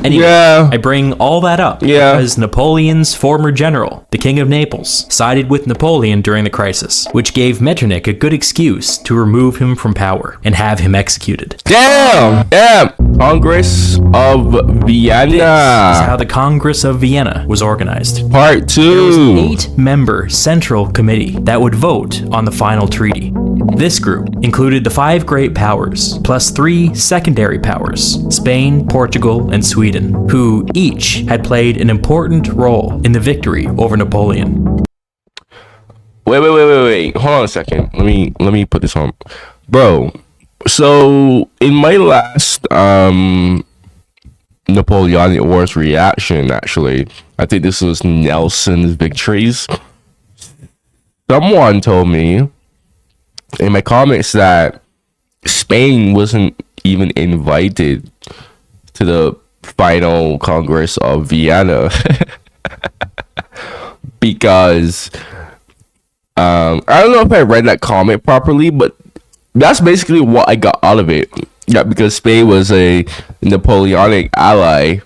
Anyway, yeah. I bring all that up because Napoleon's former general, the King of Naples, sided with Napoleon during the crisis, which gave Metternich a good excuse to remove him from power and have him executed. Damn! Congress of Vienna. This is how the Congress of Vienna was organized. Part 2. There was an 8-member central committee that would vote on the final treaty. This group included the 5 great powers, plus 3 secondary powers, Spain, Portugal, and Sweden, who each had played an important role in the victory over Napoleon. Wait. Hold on a second. Let me put this on. Bro, so in my last Napoleonic Wars reaction, actually, I think this was Nelson's victories. Someone told me in my comments that Spain wasn't even invited to the final Congress of Vienna because I don't know if I read that comment properly, but that's basically what I got out of it. Yeah, because Spain was a Napoleonic ally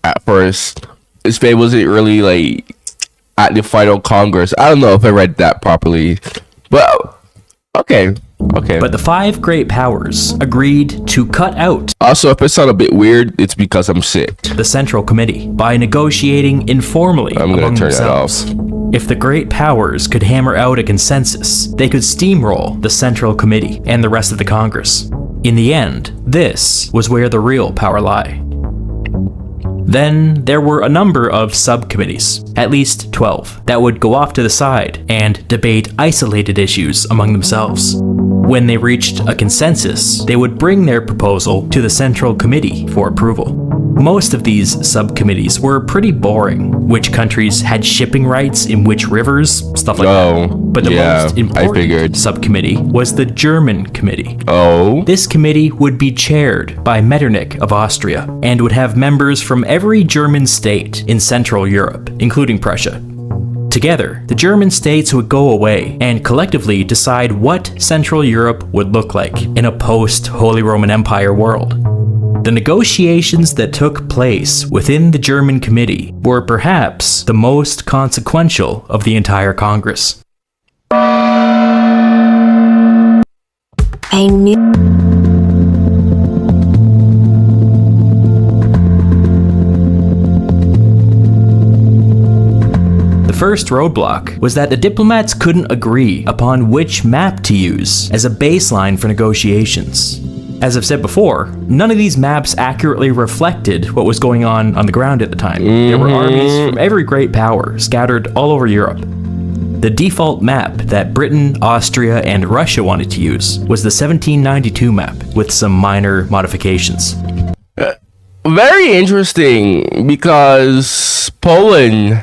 at first. Spain wasn't really like at the final Congress. I don't know if I read that properly, but okay. But the 5 great powers agreed to cut out Also, if it sounds a bit weird, it's because I'm sick. the Central Committee by negotiating informally I'm gonna among turn that themselves. If the great powers could hammer out a consensus, they could steamroll the Central Committee and the rest of the Congress. In the end, this was where the real power lay. Then there were a number of subcommittees, at least 12, that would go off to the side and debate isolated issues among themselves. When they reached a consensus, they would bring their proposal to the Central Committee for approval. Most of these subcommittees were pretty boring. Which countries had shipping rights in which rivers, stuff like that. But the most important subcommittee was the German Committee. This committee would be chaired by Metternich of Austria and would have members from every German state in Central Europe, including Prussia. Together, the German states would go away and collectively decide what Central Europe would look like in a post-Holy Roman Empire world. The negotiations that took place within the German Committee were perhaps the most consequential of the entire Congress. I knew. The first roadblock was that the diplomats couldn't agree upon which map to use as a baseline for negotiations. As I've said before, none of these maps accurately reflected what was going on the ground at the time. There were armies from every great power scattered all over Europe. The default map that Britain, Austria, and Russia wanted to use was the 1792 map with some minor modifications. Very interesting, because Poland,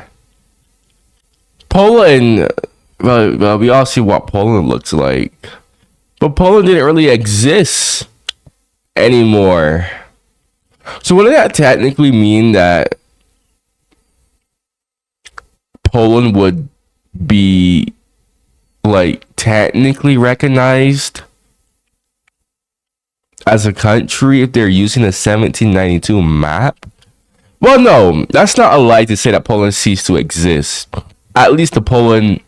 well, we all see what Poland looks like, but Poland didn't really exist anymore. So wouldn't that technically mean that Poland would be like technically recognized as a country if they're using a 1792 map? Well, no, that's not a lie to say that Poland ceased to exist. At least the Poland,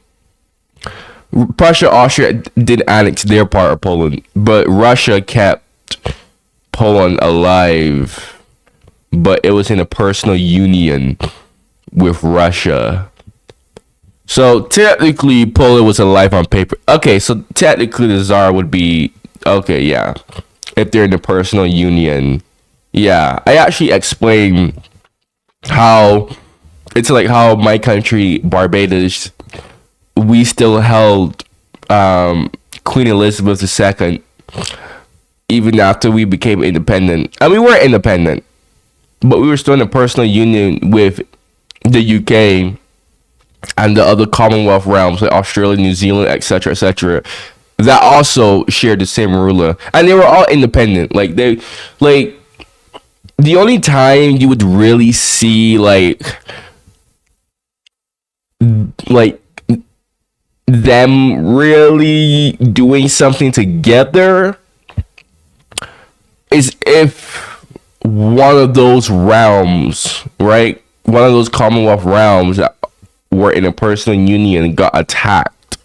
Prussia, Austria did annex their part of Poland, but Russia kept Poland alive, but it was in a personal union with Russia. So technically Poland was alive on paper. Okay, so technically the Tsar would be, okay, yeah, if they're in a personal union. Yeah, I actually explained how it's like how my country, Barbados, we still held Queen Elizabeth II even after we became independent. And we were independent, but we were still in a personal union with the UK and the other Commonwealth realms like Australia, New Zealand, etc., etc., that also shared the same ruler, and they were all independent. Like they, like the only time you would really see like them really doing something together is if one of those realms, right? One of those Commonwealth realms that were in a personal union got attacked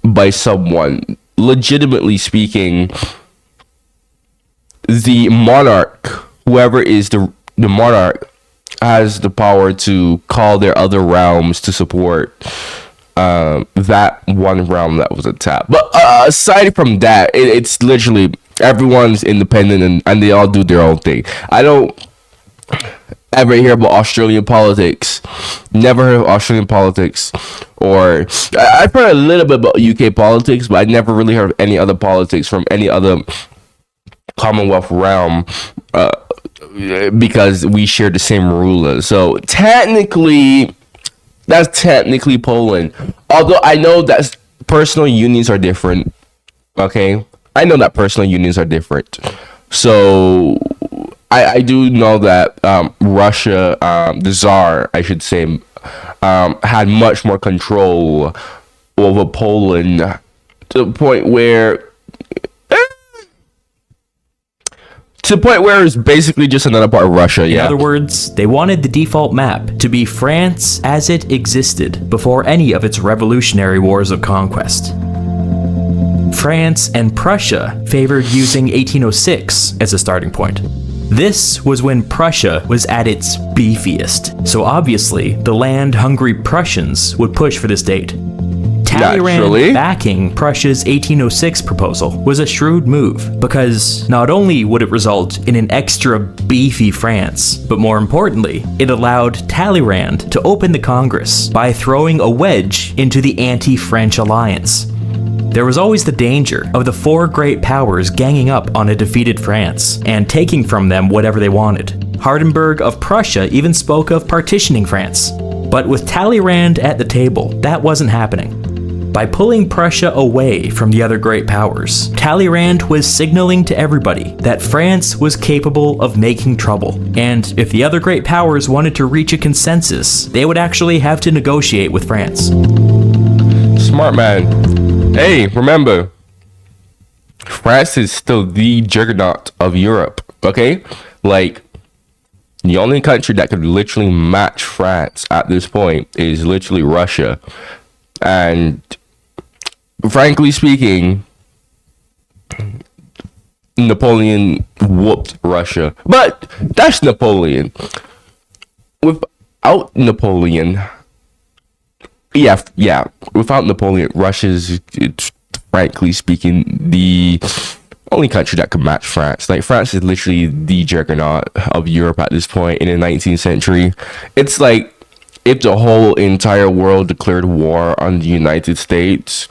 by someone. Legitimately speaking, the monarch, whoever is the monarch, has the power to call their other realms to support that one realm that was attacked. But aside from that, it's literally everyone's independent and they all do their own thing. I don't ever hear about Australian politics. Never heard of Australian politics. Or I've heard a little bit about UK politics, but I never really heard of any other politics from any other Commonwealth realm, because we share the same ruler. So technically, that's technically Poland. Although I know that personal unions are different. Okay, I know that personal unions are different. So I do know that Russia, the Tsar, I should say, had much more control over Poland, to the point where it's basically just another part of Russia. In other words, they wanted the default map to be France as it existed before any of its revolutionary wars of conquest. France and Prussia favored using 1806 as a starting point. This was when Prussia was at its beefiest, so obviously the land-hungry Prussians would push for this date. Talleyrand backing Prussia's 1806 proposal was a shrewd move, because not only would it result in an extra beefy France, but more importantly, it allowed Talleyrand to open the Congress by throwing a wedge into the anti-French alliance. There was always the danger of the four great powers ganging up on a defeated France and taking from them whatever they wanted. Hardenberg of Prussia even spoke of partitioning France. But with Talleyrand at the table, that wasn't happening. By pulling Prussia away from the other great powers, Talleyrand was signaling to everybody that France was capable of making trouble, and if the other great powers wanted to reach a consensus, they would actually have to negotiate with France. Smart man. Hey, remember, France is still the juggernaut of Europe, okay? Like, the only country that could literally match France at this point is literally Russia. And frankly speaking, Napoleon whooped Russia. But that's Napoleon. Without Napoleon, without Napoleon, Russia's, frankly speaking, the only country that could match France. Like, France is literally the juggernaut of Europe at this point in the 19th century. It's like if the whole entire world declared war on the United States,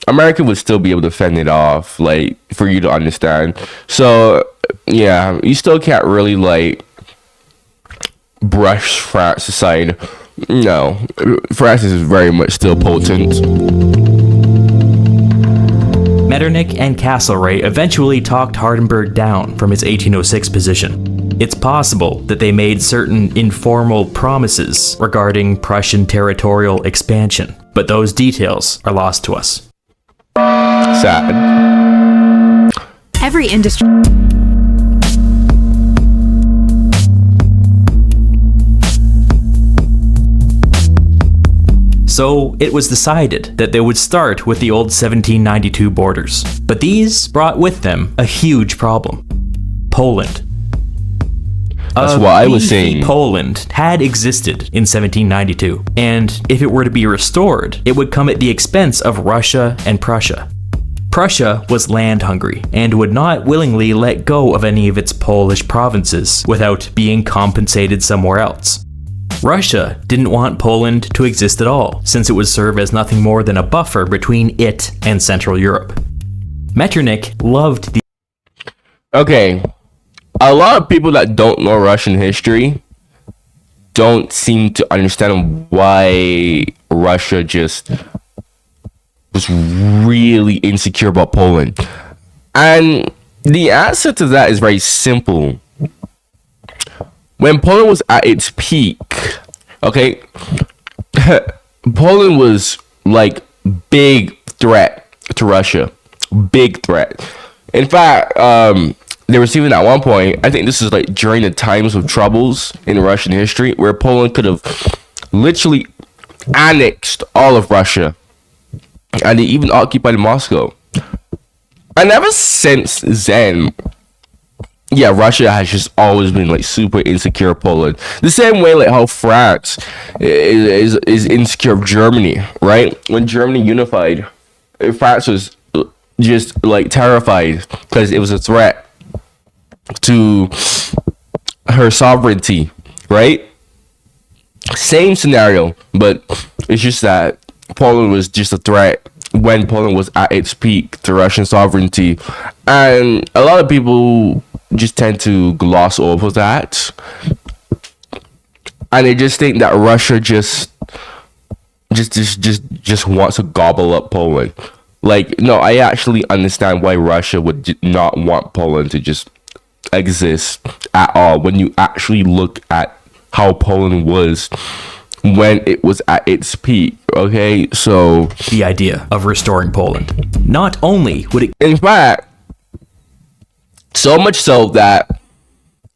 America would still be able to fend it off, like, for you to understand. So, yeah, you still can't really, like, brush France aside. No, France is very much still potent. Metternich and Castlereagh eventually talked Hardenberg down from his 1806 position. It's possible that they made certain informal promises regarding Prussian territorial expansion, but those details are lost to us. Sad. Every industry. So it was decided that they would start with the old 1792 borders. But these brought with them a huge problem. Poland. That's what I was saying. Poland had existed in 1792, and if it were to be restored, it would come at the expense of Russia and Prussia. Prussia was land hungry and would not willingly let go of any of its Polish provinces without being compensated somewhere else. Russia didn't want Poland to exist at all, since it would serve as nothing more than a buffer between it and Central Europe. Metternich loved the... Okay, a lot of people that don't know Russian history don't seem to understand why Russia just was really insecure about Poland. And the answer to that is very simple. When Poland was at its peak, okay, Poland was like big threat to Russia. Big threat. In fact, There was even at one point, I think this is like during the times of troubles in Russian history, where Poland could have literally annexed all of Russia, and they even occupied Moscow. And ever since then, yeah, Russia has just always been like super insecure of Poland. The same way like how France is insecure of Germany, right? When Germany unified, France was just like terrified because it was a threat to her sovereignty, right? Same scenario, but it's just that Poland was just a threat when Poland was at its peak to Russian sovereignty. And a lot of people just tend to gloss over that, and they just think that Russia just wants to gobble up Poland. Like, no, I actually understand why Russia would not want Poland to just exist at all when you actually look at how Poland was when it was at its peak. Okay, so The idea of restoring Poland. Not only would it in fact, so much so that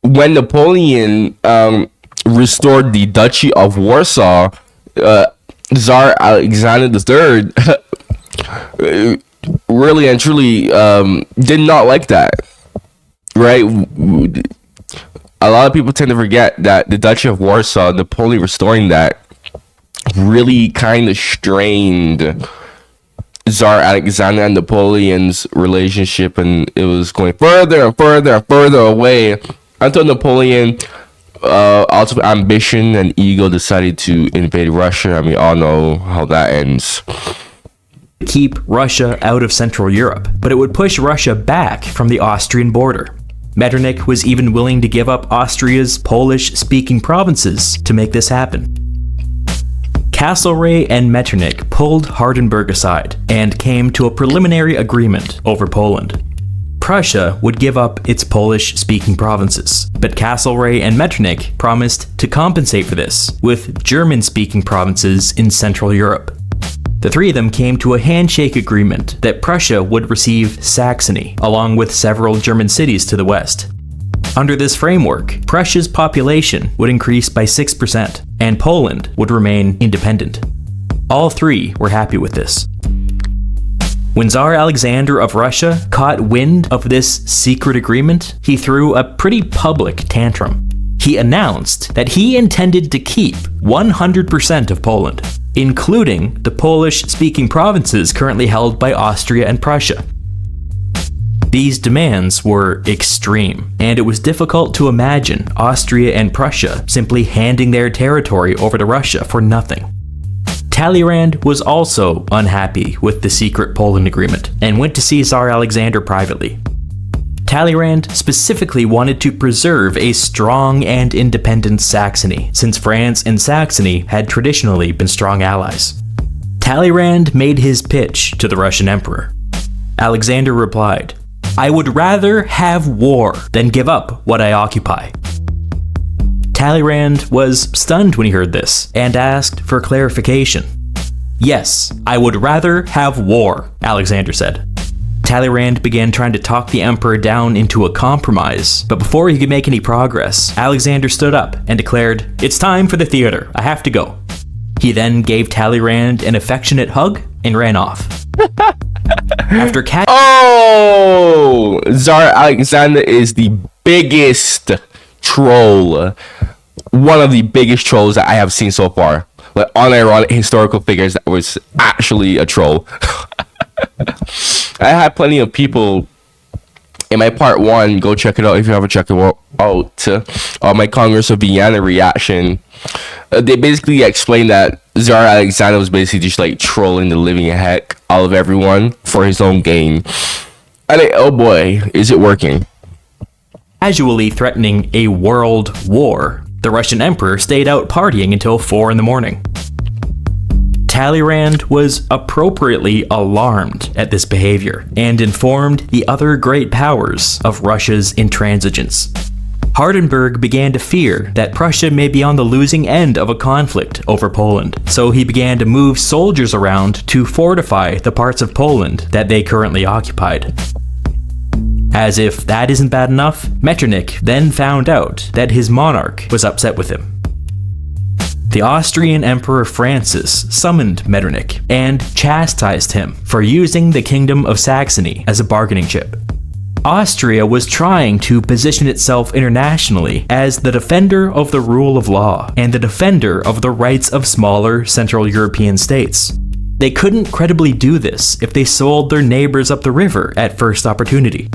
when Napoleon restored the Duchy of Warsaw, Tsar Alexander III really and truly did not like that, right? A lot of people tend to forget that the Duchy of Warsaw, Napoleon restoring that, really kind of strained Tsar Alexander and Napoleon's relationship, and it was going further and further and further away until Napoleon, out of ambition and ego, decided to invade Russia. And we all know how that ends. keep Russia out of Central Europe, but it would push Russia back from the Austrian border. Metternich was even willing to give up Austria's Polish-speaking provinces to make this happen. Castlereagh and Metternich pulled Hardenberg aside and came to a preliminary agreement over Poland. Prussia would give up its Polish-speaking provinces, but Castlereagh and Metternich promised to compensate for this with German-speaking provinces in Central Europe. The three of them came to a handshake agreement that Prussia would receive Saxony, along with several German cities to the west. Under this framework, Prussia's population would increase by 6%, and Poland would remain independent. All three were happy with this. When Tsar Alexander of Russia caught wind of this secret agreement, he threw a pretty public tantrum. He announced that he intended to keep 100% of Poland, including the Polish-speaking provinces currently held by Austria and Prussia. These demands were extreme, and it was difficult to imagine Austria and Prussia simply handing their territory over to Russia for nothing. Talleyrand was also unhappy with the secret Poland agreement and went to see Tsar Alexander privately. Talleyrand specifically wanted to preserve a strong and independent Saxony, since France and Saxony had traditionally been strong allies. Talleyrand made his pitch to the Russian emperor. Alexander replied, "I would rather have war than give up what I occupy." Talleyrand was stunned when he heard this and asked for clarification. "Yes, I would rather have war," Alexander said. Talleyrand began trying to talk the emperor down into a compromise, but before he could make any progress, Alexander stood up and declared, "It's time for the theater. I have to go." He then gave Talleyrand an affectionate hug and ran off. After Tsar Alexander is the biggest troll. One of the biggest trolls that I have seen so far. Like unironic historical figures that was actually a troll. I had plenty of people in my part 1, go check it out if you haven't checked it out, my Congress of Vienna reaction. They basically explained that Tsar Alexander was basically just like trolling the living heck out of everyone for his own gain. And oh boy, is it working. Casually threatening a world war, the Russian emperor stayed out partying until 4 in the morning. Talleyrand was appropriately alarmed at this behavior and informed the other great powers of Russia's intransigence. Hardenberg began to fear that Prussia may be on the losing end of a conflict over Poland, so he began to move soldiers around to fortify the parts of Poland that they currently occupied. As if that isn't bad enough, Metternich then found out that his monarch was upset with him. The Austrian Emperor Francis summoned Metternich and chastised him for using the Kingdom of Saxony as a bargaining chip. Austria was trying to position itself internationally as the defender of the rule of law and the defender of the rights of smaller Central European states. They couldn't credibly do this if they sold their neighbors up the river at first opportunity.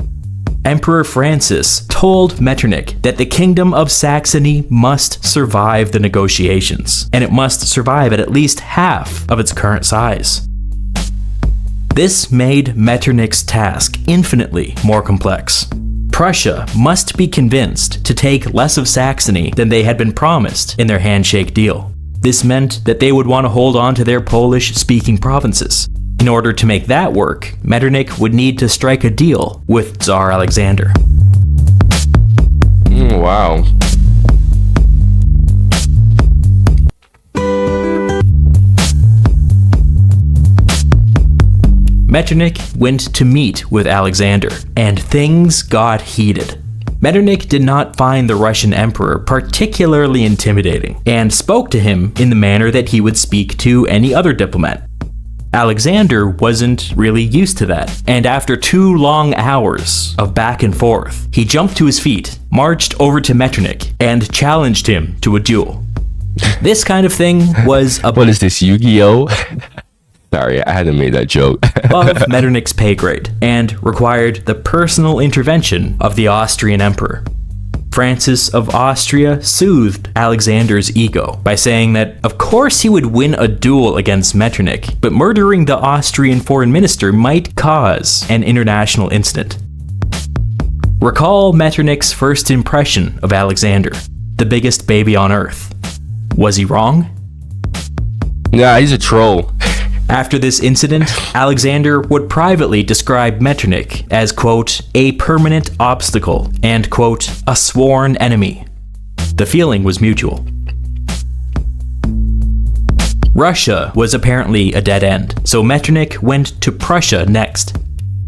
Emperor Francis told Metternich that the Kingdom of Saxony must survive the negotiations, and it must survive at least half of its current size. This made Metternich's task infinitely more complex. Prussia must be convinced to take less of Saxony than they had been promised in their handshake deal. This meant that they would want to hold on to their Polish-speaking provinces. In order to make that work, Metternich would need to strike a deal with Tsar Alexander. Wow. Metternich went to meet with Alexander, and things got heated. Metternich did not find the Russian emperor particularly intimidating, and spoke to him in the manner that he would speak to any other diplomat. Alexander wasn't really used to that, and after 2 long hours of back and forth, he jumped to his feet, marched over to Metternich, and challenged him to a duel. This kind of thing was What is this, Yu-Gi-Oh? Sorry, I had to make that joke. above Metternich's pay grade, and required the personal intervention of the Austrian emperor. Francis of Austria soothed Alexander's ego by saying that of course he would win a duel against Metternich, but murdering the Austrian foreign minister might cause an international incident. Recall Metternich's first impression of Alexander, the biggest baby on earth. Was he wrong? Nah, he's a troll. After this incident, Alexander would privately describe Metternich as, quote, a permanent obstacle and, quote, a sworn enemy. The feeling was mutual. Russia was apparently a dead end, so Metternich went to Prussia next.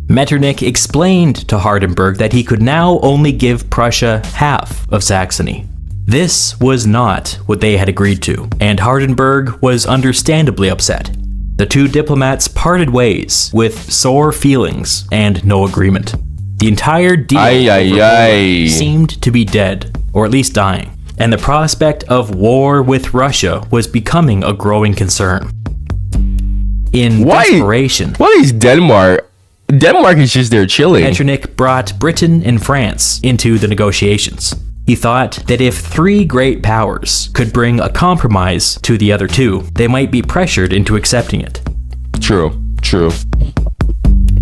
Metternich explained to Hardenberg that he could now only give Prussia half of Saxony. This was not what they had agreed to, and Hardenberg was understandably upset. The 2 diplomats parted ways with sore feelings and no agreement. The entire deal seemed to be dead, or at least dying, and the prospect of war with Russia was becoming a growing concern. In desperation, what is Denmark? Denmark is just there chilling. Metternich brought Britain and France into the negotiations. He thought that if 3 great powers could bring a compromise to the other 2, they might be pressured into accepting it. True.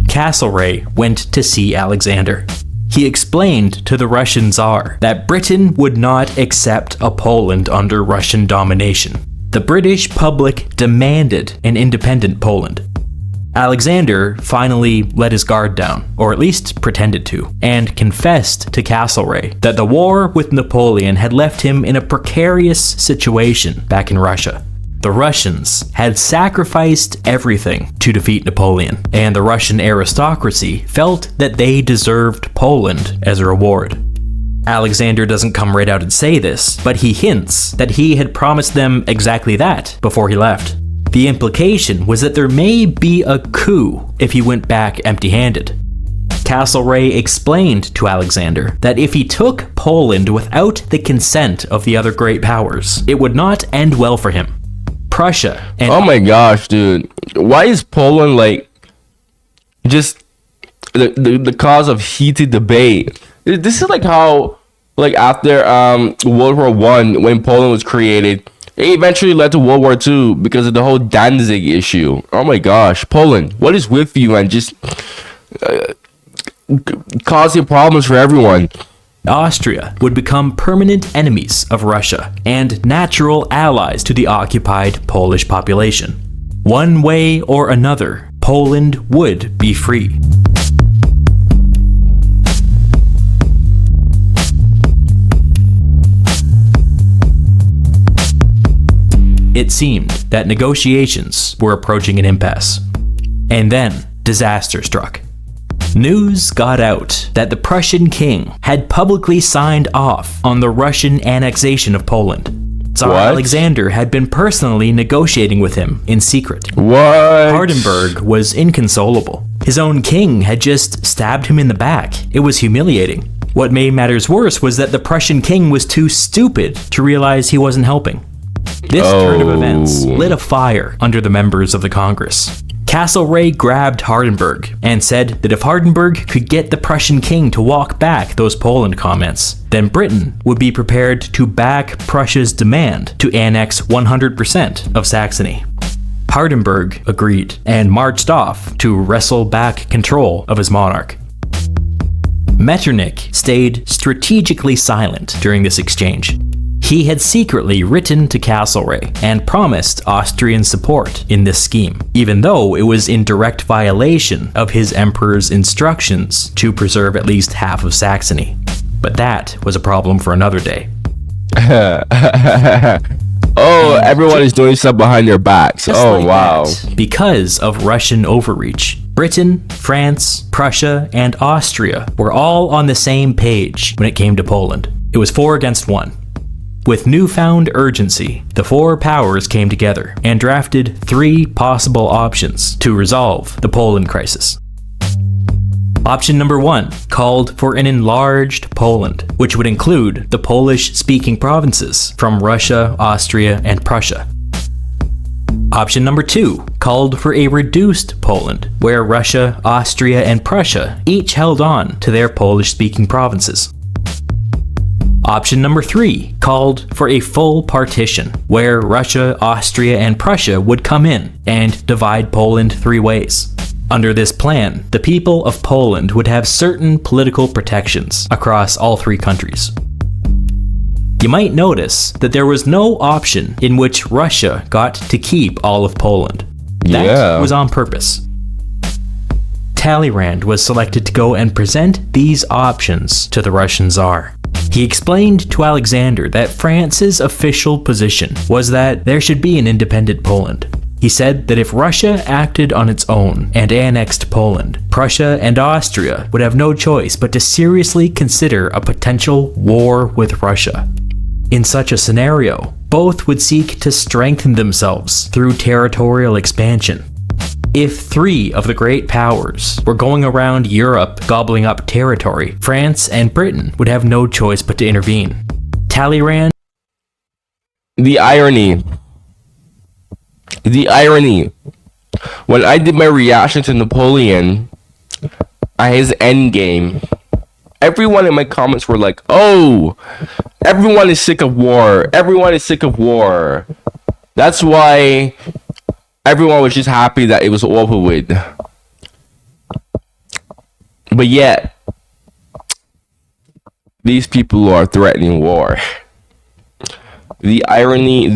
Castlereagh went to see Alexander. He explained to the Russian Tsar that Britain would not accept a Poland under Russian domination. The British public demanded an independent Poland. Alexander finally let his guard down, or at least pretended to, and confessed to Castlereagh that the war with Napoleon had left him in a precarious situation back in Russia. The Russians had sacrificed everything to defeat Napoleon, and the Russian aristocracy felt that they deserved Poland as a reward. Alexander doesn't come right out and say this, but he hints that he had promised them exactly that before he left. The implication was that there may be a coup if he went back empty-handed. Castlereagh explained to Alexander that if he took Poland without the consent of the other great powers, it would not end well for him. Prussia and... Oh my gosh, dude. Why is Poland, like, just the cause of heated debate? This is like how, like, after World War I, when Poland was created, it eventually led to World War II because of the whole Danzig issue. Oh my gosh, Poland, what is with you, and just causing problems for everyone? Austria would become permanent enemies of Russia and natural allies to the occupied Polish population. One way or another, Poland would be free. It seemed that negotiations were approaching an impasse. And then, disaster struck. News got out that the Prussian king had publicly signed off on the Russian annexation of Poland. Tsar What? Alexander had been personally negotiating with him in secret. What? Hardenberg was inconsolable. His own king had just stabbed him in the back. It was humiliating. What made matters worse was that the Prussian king was too stupid to realize he wasn't helping. This turn of events lit a fire under the members of the Congress. Castlereagh grabbed Hardenberg and said that if Hardenberg could get the Prussian king to walk back those Poland comments, then Britain would be prepared to back Prussia's demand to annex 100% of Saxony. Hardenberg agreed and marched off to wrestle back control of his monarch. Metternich stayed strategically silent during this exchange. He had secretly written to Castlereagh and promised Austrian support in this scheme, even though it was in direct violation of his emperor's instructions to preserve at least half of Saxony. But that was a problem for another day. Everyone is doing stuff behind their backs. Just Oh, like wow. that, because of Russian overreach, Britain, France, Prussia, and Austria were all on the same page when it came to Poland. It was 4 against 1. With newfound urgency, the four powers came together and drafted 3 possible options to resolve the Poland crisis. Option number 1 called for an enlarged Poland, which would include the Polish-speaking provinces from Russia, Austria, and Prussia. Option number 2 called for a reduced Poland, where Russia, Austria, and Prussia each held on to their Polish-speaking provinces. Option number 3 called for a full partition, where Russia, Austria, and Prussia would come in and divide Poland 3 ways. Under this plan, the people of Poland would have certain political protections across all 3 countries. You might notice that there was no option in which Russia got to keep all of Poland. That was on purpose. Talleyrand was selected to go and present these options to the Russian Tsar. He explained to Alexander that France's official position was that there should be an independent Poland. He said that if Russia acted on its own and annexed Poland, Prussia and Austria would have no choice but to seriously consider a potential war with Russia. In such a scenario, both would seek to strengthen themselves through territorial expansion. If 3 of the great powers were going around Europe gobbling up territory, France and Britain would have no choice but to intervene. Talleyrand. The irony. When I did my reaction to Napoleon at his endgame, everyone in my comments were like, "Oh, everyone is sick of war. Everyone is sick of war." That's why everyone was just happy that it was over with. But yet, these people are threatening war. The irony.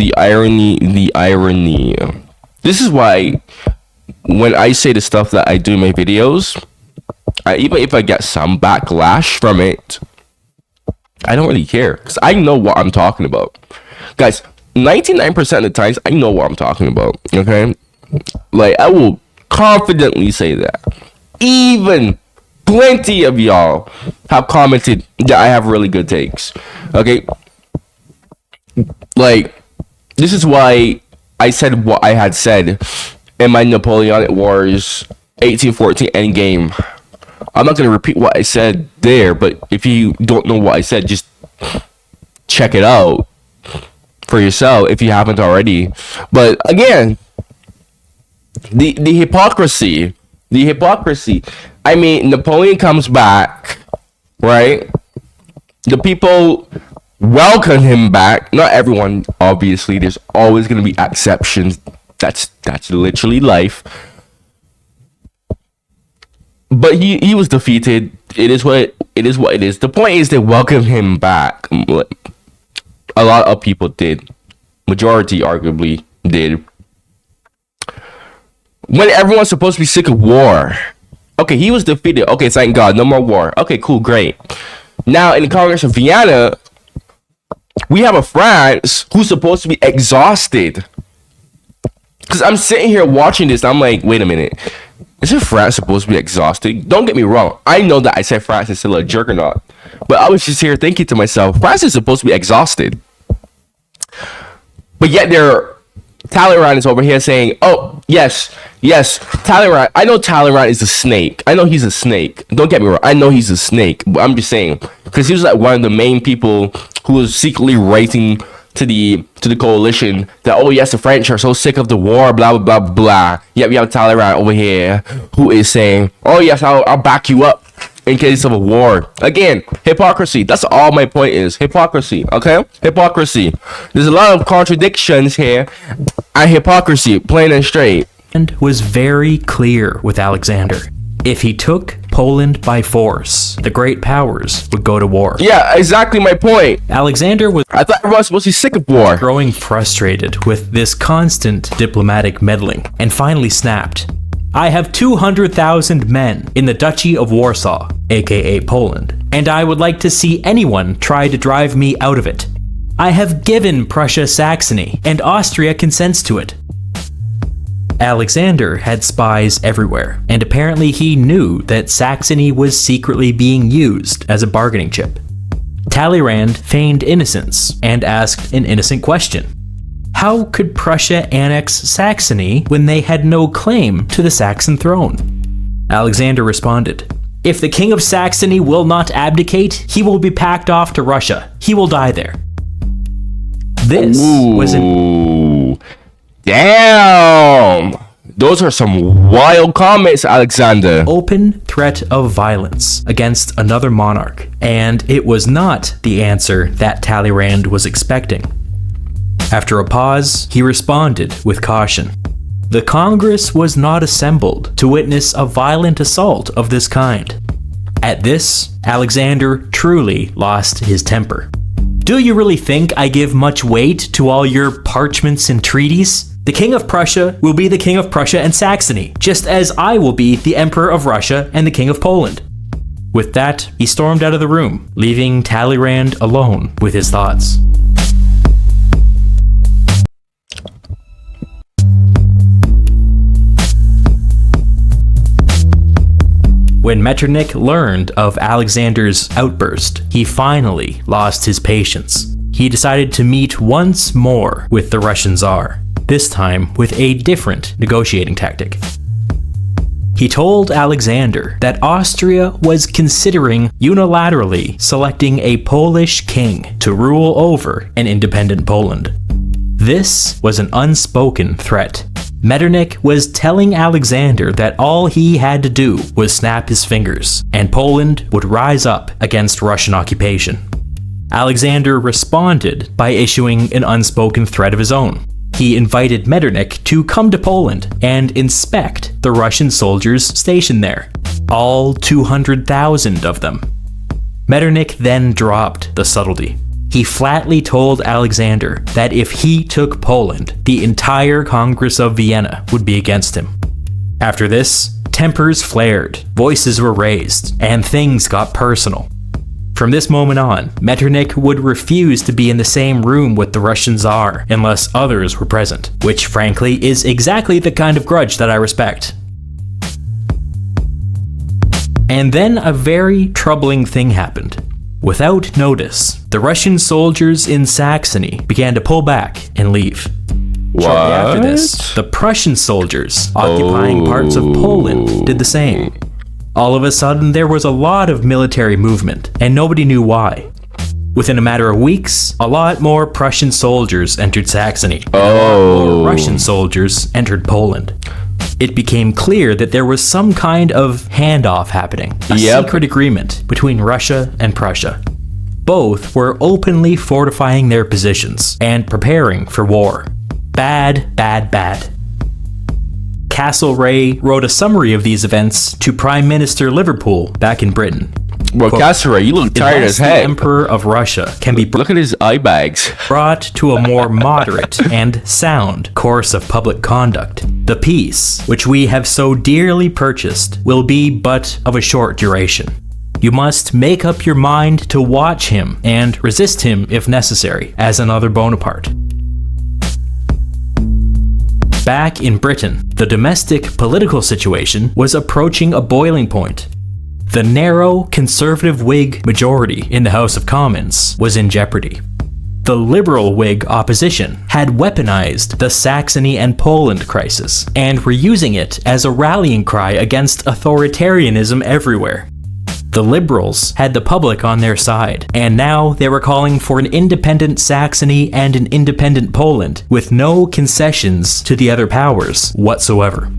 This is why when I say the stuff that I do in my videos, even if I get some backlash from it, I don't really care, because I know what I'm talking about. Guys, 99% of the times, I know what I'm talking about, okay? Like, I will confidently say that. Even plenty of y'all have commented that I have really good takes, okay? Like, this is why I said what I had said in my Napoleonic Wars 1814 endgame. I'm not going to repeat what I said there, but if you don't know what I said, just check it out for yourself if you haven't already. But again, the hypocrisy. I mean, Napoleon comes back, right? The people welcome him back. Not everyone, obviously. There's always going to be exceptions. That's literally life. But he was defeated. It is what it is. The point is they welcome him back. A lot of people did. Majority arguably did. When everyone's supposed to be sick of war. Okay, he was defeated. Okay, thank God, no more war. Okay, cool, great. Now in the Congress of Vienna, we have a France who's supposed to be exhausted. Because I'm sitting here watching this, I'm like, wait a minute. Isn't France supposed to be exhausting? Don't get me wrong. I know that I said France is still a juggernaut. But I was just here thinking to myself, France is supposed to be exhausted. But yet Talleyrand is over here saying, oh, yes, Talleyrand. I know Talleyrand is a snake. I know he's a snake. Don't get me wrong. I know he's a snake. But I'm just saying, because he was like one of the main people who was secretly writing to the coalition that, oh yes, the French are so sick of the war, blah blah blah blah. Yet we have Talleyrand over here who is saying, oh yes, I'll back you up in case of a war. Again, hypocrisy. That's all my point is. Hypocrisy. Okay? Hypocrisy. There's a lot of contradictions here and hypocrisy, plain and straight. And was very clear with Alexander. If he took Poland by force, the great powers would go to war. Yeah, exactly my point. Alexander was I thought everyone was supposed to be sick of war. growing frustrated with this constant diplomatic meddling, and finally snapped. I have 200,000 men in the Duchy of Warsaw, aka Poland, and I would like to see anyone try to drive me out of it. I have given Prussia Saxony, and Austria consents to it. Alexander had spies everywhere, and apparently he knew that Saxony was secretly being used as a bargaining chip. Talleyrand feigned innocence and asked an innocent question. How could Prussia annex Saxony when they had no claim to the Saxon throne? Alexander responded, if the King of Saxony will not abdicate, he will be packed off to Russia. He will die there. This was an Damn! Those are some wild comments, Alexander. open threat of violence against another monarch, and it was not the answer that Talleyrand was expecting. After a pause, he responded with caution. The Congress was not assembled to witness a violent assault of this kind. At this, Alexander truly lost his temper. Do you really think I give much weight to all your parchments and treaties? The King of Prussia will be the King of Prussia and Saxony, just as I will be the Emperor of Russia and the King of Poland. With that, he stormed out of the room, leaving Talleyrand alone with his thoughts. When Metternich learned of Alexander's outburst, he finally lost his patience. He decided to meet once more with the Russian Tsar, this time with a different negotiating tactic. He told Alexander that Austria was considering unilaterally selecting a Polish king to rule over an independent Poland. This was an unspoken threat. Metternich was telling Alexander that all he had to do was snap his fingers, and Poland would rise up against Russian occupation. Alexander responded by issuing an unspoken threat of his own. He invited Metternich to come to Poland and inspect the Russian soldiers stationed there, all 200,000 of them. Metternich then dropped the subtlety. He flatly told Alexander that if he took Poland, the entire Congress of Vienna would be against him. After this, tempers flared, voices were raised, and things got personal. From this moment on, Metternich would refuse to be in the same room with the Russian Tsar unless others were present, which frankly is exactly the kind of grudge that I respect. And then a very troubling thing happened. Without notice, the Russian soldiers in Saxony began to pull back and leave. Shortly after this, the Prussian soldiers occupying parts of Poland did the same. All of a sudden, there was a lot of military movement, and nobody knew why. Within a matter of weeks, a lot more Prussian soldiers entered Saxony, and a lot more Russian soldiers entered Poland. It became clear that there was some kind of handoff happening, a secret agreement between Russia and Prussia. Both were openly fortifying their positions and preparing for war. Bad, bad, bad. Castlereagh wrote a summary of these events to Prime Minister Liverpool back in Britain. Well, Castlereagh, you look tired as heck. The Emperor of Russia can be Look at his eye bags. brought to a more moderate and sound course of public conduct. The peace, which we have so dearly purchased, will be but of a short duration. You must make up your mind to watch him and resist him if necessary, as another Bonaparte. Back in Britain, the domestic political situation was approaching a boiling point. The narrow, conservative Whig majority in the House of Commons was in jeopardy. The liberal Whig opposition had weaponized the Saxony and Poland crisis and were using it as a rallying cry against authoritarianism everywhere. The liberals had the public on their side, and now they were calling for an independent Saxony and an independent Poland with no concessions to the other powers whatsoever.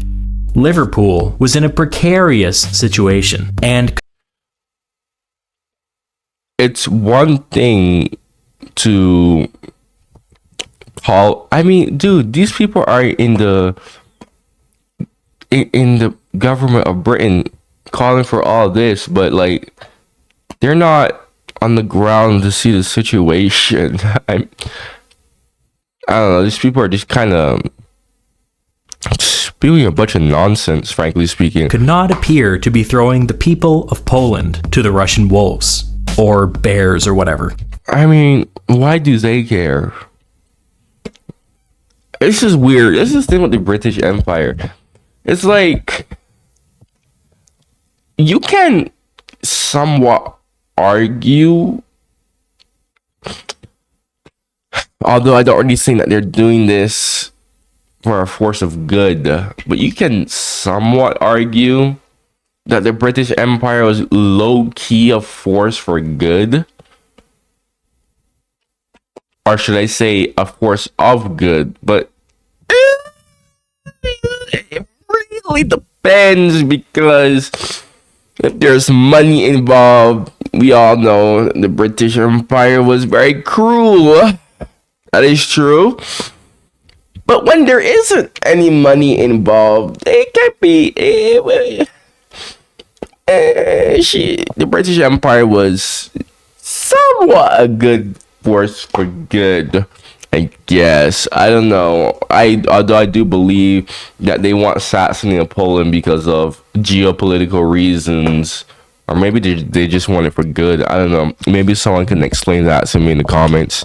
Liverpool was in a precarious situation, and it's one thing to call, I mean, dude, these people are in the government of Britain calling for all this, but like they're not on the ground to see the situation. I don't know, these people are just kind of spewing a bunch of nonsense, frankly speaking. could not appear to be throwing the people of Poland to the Russian wolves, or bears or whatever. I mean, why do they care? This is weird. This is the thing with the British Empire. It's like, you can somewhat argue, although I don't really think that they're doing this for a force of good, but you can somewhat argue that the British Empire was low-key a force for good. Or should I say a force of good? But it really depends, because if there's money involved, we all know the British Empire was very cruel. That is true. But when there isn't any money involved, it can be. The British Empire was somewhat a good force for good, I guess. I don't know. Although I do believe that they want Saxony and Poland because of geopolitical reasons, or maybe they just want it for good. I don't know. Maybe someone can explain that to me in the comments.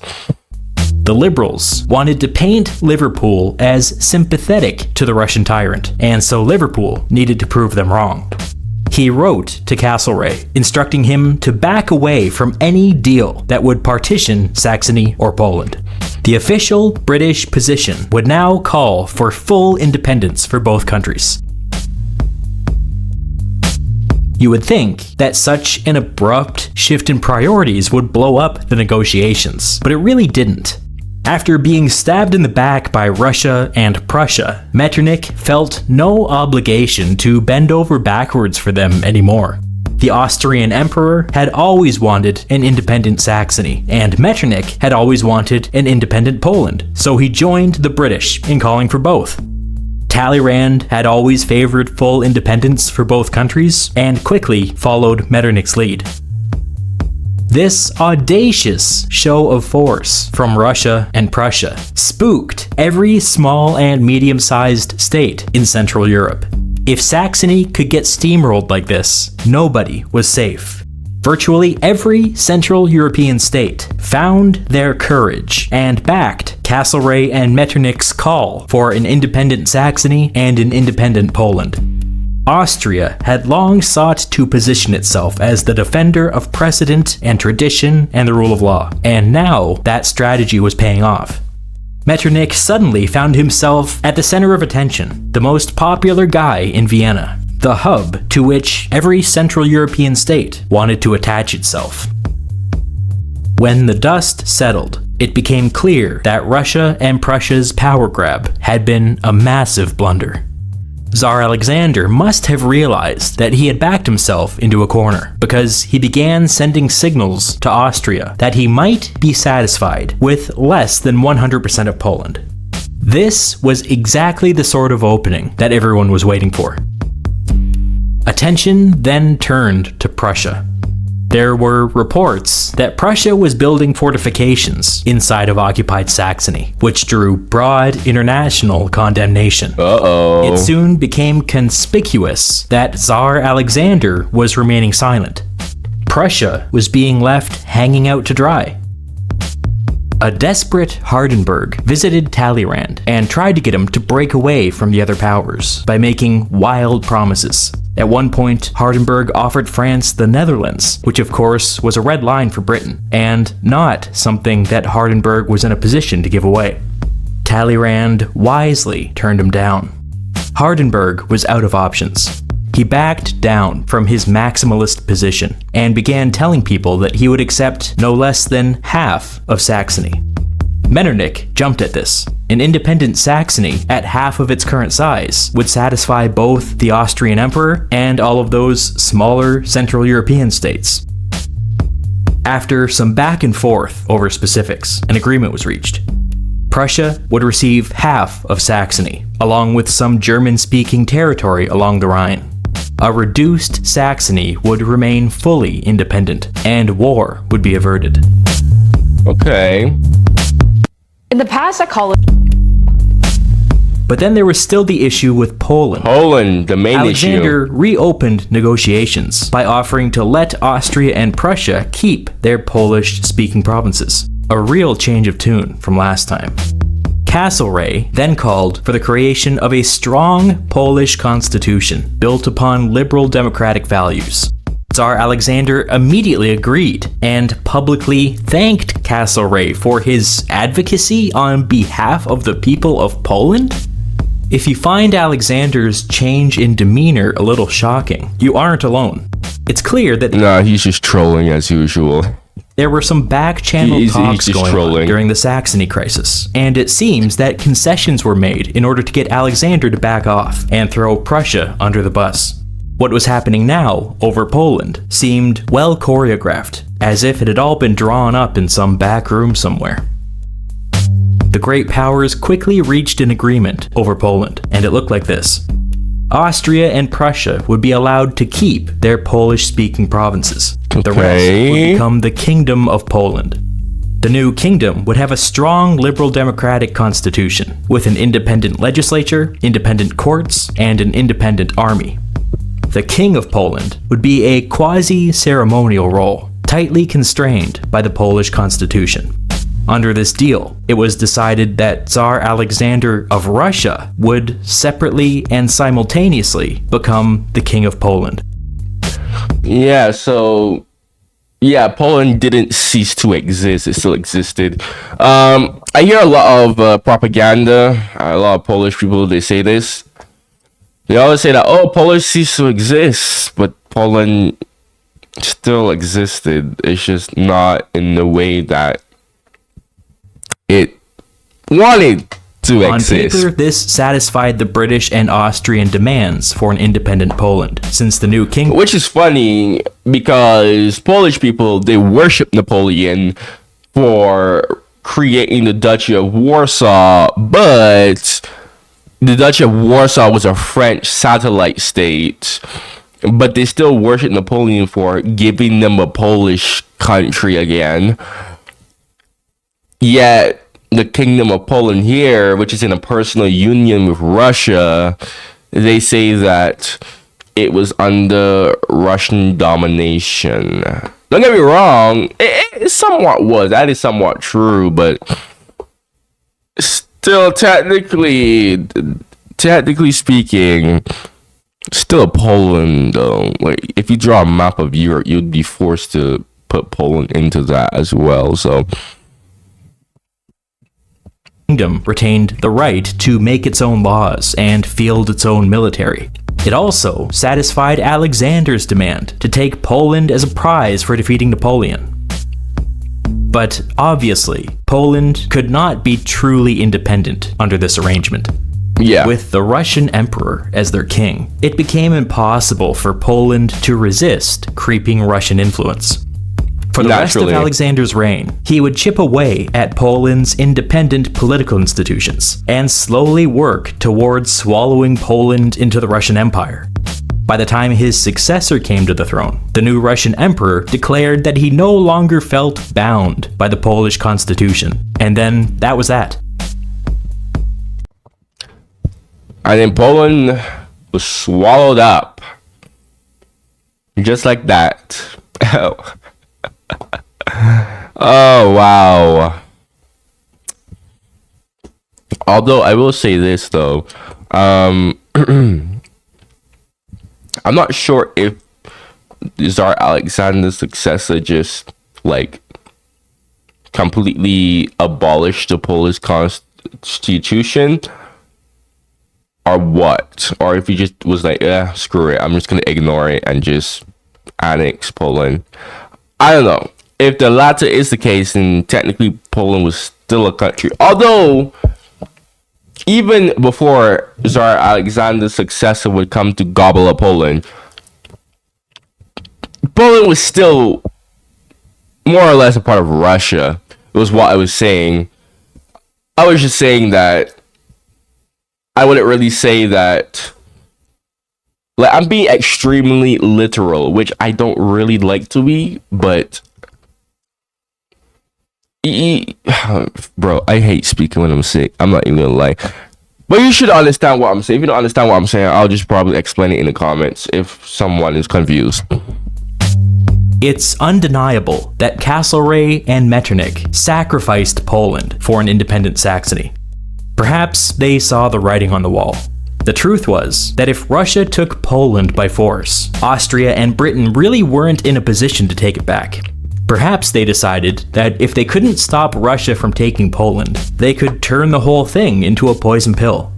The liberals wanted to paint Liverpool as sympathetic to the Russian tyrant, and so Liverpool needed to prove them wrong. He wrote to Castlereagh, instructing him to back away from any deal that would partition Saxony or Poland. The official British position would now call for full independence for both countries. You would think that such an abrupt shift in priorities would blow up the negotiations, but it really didn't. After being stabbed in the back by Russia and Prussia, Metternich felt no obligation to bend over backwards for them anymore. The Austrian emperor had always wanted an independent Saxony, and Metternich had always wanted an independent Poland, so he joined the British in calling for both. Talleyrand had always favored full independence for both countries, and quickly followed Metternich's lead. This audacious show of force from Russia and Prussia spooked every small and medium-sized state in Central Europe. If Saxony could get steamrolled like this, nobody was safe. Virtually every Central European state found their courage and backed Castlereagh and Metternich's call for an independent Saxony and an independent Poland. Austria had long sought to position itself as the defender of precedent and tradition and the rule of law, and now that strategy was paying off. Metternich suddenly found himself at the center of attention, the most popular guy in Vienna, the hub to which every Central European state wanted to attach itself. When the dust settled, it became clear that Russia and Prussia's power grab had been a massive blunder. Tsar Alexander must have realized that he had backed himself into a corner, because he began sending signals to Austria that he might be satisfied with less than 100% of Poland. This was exactly the sort of opening that everyone was waiting for. Attention then turned to Prussia. There were reports that Prussia was building fortifications inside of occupied Saxony, which drew broad international condemnation. It soon became conspicuous that Tsar Alexander was remaining silent. Prussia was being left hanging out to dry. A desperate Hardenberg visited Talleyrand and tried to get him to break away from the other powers by making wild promises. At one point, Hardenberg offered France the Netherlands, which of course was a red line for Britain, and not something that Hardenberg was in a position to give away. Talleyrand wisely turned him down. Hardenberg was out of options. He backed down from his maximalist position and began telling people that he would accept no less than half of Saxony. Metternich jumped at this. An independent Saxony at half of its current size would satisfy both the Austrian Emperor and all of those smaller Central European states. After some back and forth over specifics, an agreement was reached. Prussia would receive half of Saxony, along with some German-speaking territory along the Rhine. A reduced Saxony would remain fully independent, and war would be averted. Okay. In the past, I call it. But then there was still the issue with Poland. Poland, the main Alexander issue. reopened negotiations by offering to let Austria and Prussia keep their Polish-speaking provinces. A real change of tune from last time. Castlereagh then called for the creation of a strong Polish constitution built upon liberal democratic values. Tsar Alexander immediately agreed and publicly thanked Castlereagh for his advocacy on behalf of the people of Poland. If you find Alexander's change in demeanor a little shocking, you aren't alone. It's clear that No, he's just trolling as usual. there were some back-channel talks he's going trolling on during the Saxony crisis, and it seems that concessions were made in order to get Alexander to back off and throw Prussia under the bus. What was happening now over Poland seemed well choreographed, as if it had all been drawn up in some back room somewhere. The great powers quickly reached an agreement over Poland, and it looked like this. Austria and Prussia would be allowed to keep their Polish-speaking provinces. The rest would become the Kingdom of Poland. The new kingdom would have a strong liberal democratic constitution, with an independent legislature, independent courts, and an independent army. The King of Poland would be a quasi-ceremonial role, tightly constrained by the Polish constitution. Under this deal, it was decided that Tsar Alexander of Russia would separately and simultaneously become the King of Poland. Yeah, so Poland didn't cease to exist. It still existed. I hear a lot of propaganda. A lot of Polish people, they say this. They always say that, oh, Poland ceased to exist, but Poland still existed. It's just not in the way that it wanted to exist. On paper, this satisfied the British and Austrian demands for an independent Poland, since the new king. Which is funny because Polish people, they worship Napoleon for creating the Duchy of Warsaw, but the Duchy of Warsaw was a French satellite state, but they still worship Napoleon for giving them a Polish country again. Yet the Kingdom of Poland here, which is in a personal union with Russia, they say that it was under Russian domination. Don't get me wrong, it somewhat was. That is somewhat true, but still, technically speaking, still Poland, though. Like, if you draw a map of Europe, you'd be forced to put Poland into that as well, so Kingdom retained the right to make its own laws and field its own military. It also satisfied Alexander's demand to take Poland as a prize for defeating Napoleon. But obviously, Poland could not be truly independent under this arrangement. yeah. With the Russian emperor as their king, it became impossible for Poland to resist creeping Russian influence. For the rest of Alexander's reign, he would chip away at Poland's independent political institutions and slowly work towards swallowing Poland into the Russian Empire. By the time his successor came to the throne, the new Russian emperor declared that he no longer felt bound by the Polish constitution. And then that was that. And then Poland was swallowed up. Just like that. Oh, wow. Although I will say this though, I'm not sure if Tsar Alexander's successor just like completely abolished the Polish constitution or what, or if he just was like, yeah, screw it, I'm just gonna ignore it and just annex Poland. I don't know. If the latter is the case, then technically Poland was still a country. Although, even before Tsar Alexander's successor would come to gobble up Poland, Poland was still more or less a part of Russia. It was what I was saying. I was just saying that I wouldn't really say that. Like, I'm being extremely literal, which I don't really like to be, but bro, I hate speaking when I'm sick. I'm not even gonna lie. But you should understand what I'm saying. If you don't understand what I'm saying, I'll just probably explain it in the comments if someone is confused. It's undeniable that Castlereagh and Metternich sacrificed Poland for an independent Saxony. Perhaps they saw the writing on the wall. The truth was that if Russia took Poland by force, Austria and Britain really weren't in a position to take it back. Perhaps they decided that if they couldn't stop Russia from taking Poland, they could turn the whole thing into a poison pill.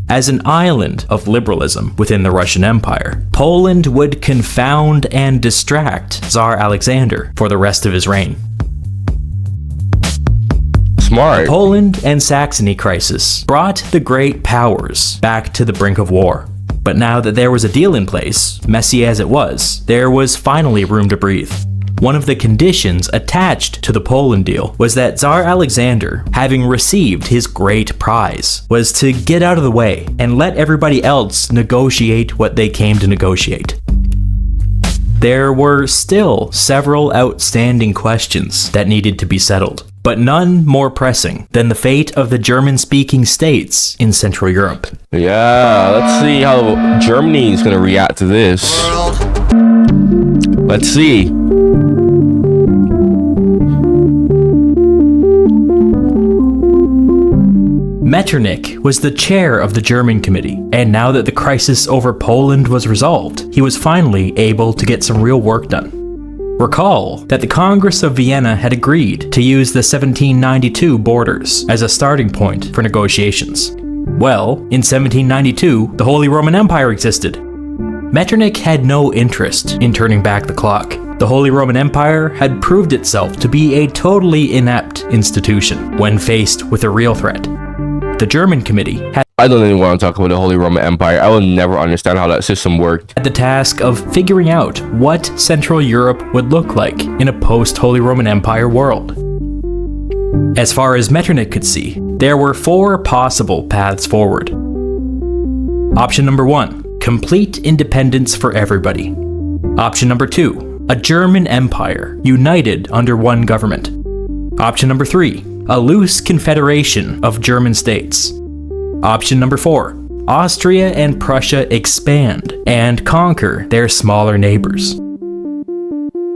As an island of liberalism within the Russian Empire, Poland would confound and distract Tsar Alexander for the rest of his reign. Smart. The Poland and Saxony crisis brought the great powers back to the brink of war. But now that there was a deal in place, messy as it was, there was finally room to breathe. One of the conditions attached to the Poland deal was that Tsar Alexander, having received his great prize, was to get out of the way and let everybody else negotiate what they came to negotiate. There were still several outstanding questions that needed to be settled, but none more pressing than the fate of the German-speaking states in Central Europe. Yeah, let's see how Germany is going to react to this. Let's see. Metternich was the chair of the German committee, and now that the crisis over Poland was resolved, he was finally able to get some real work done. Recall that the Congress of Vienna had agreed to use the 1792 borders as a starting point for negotiations. Well, in 1792, the Holy Roman Empire existed. Metternich had no interest in turning back the clock. The Holy Roman Empire had proved itself to be a totally inept institution when faced with a real threat. The German committee had I don't even want to talk about the Holy Roman Empire. I will never understand how that system worked. the task of figuring out what Central Europe would look like in a post-Holy Roman Empire world. As far as Metternich could see, there were 4 possible paths forward. Option number 1, complete independence for everybody. Option number 2, a German empire united under one government. Option number 3, a loose confederation of German states. Option number 4, Austria and Prussia expand and conquer their smaller neighbors.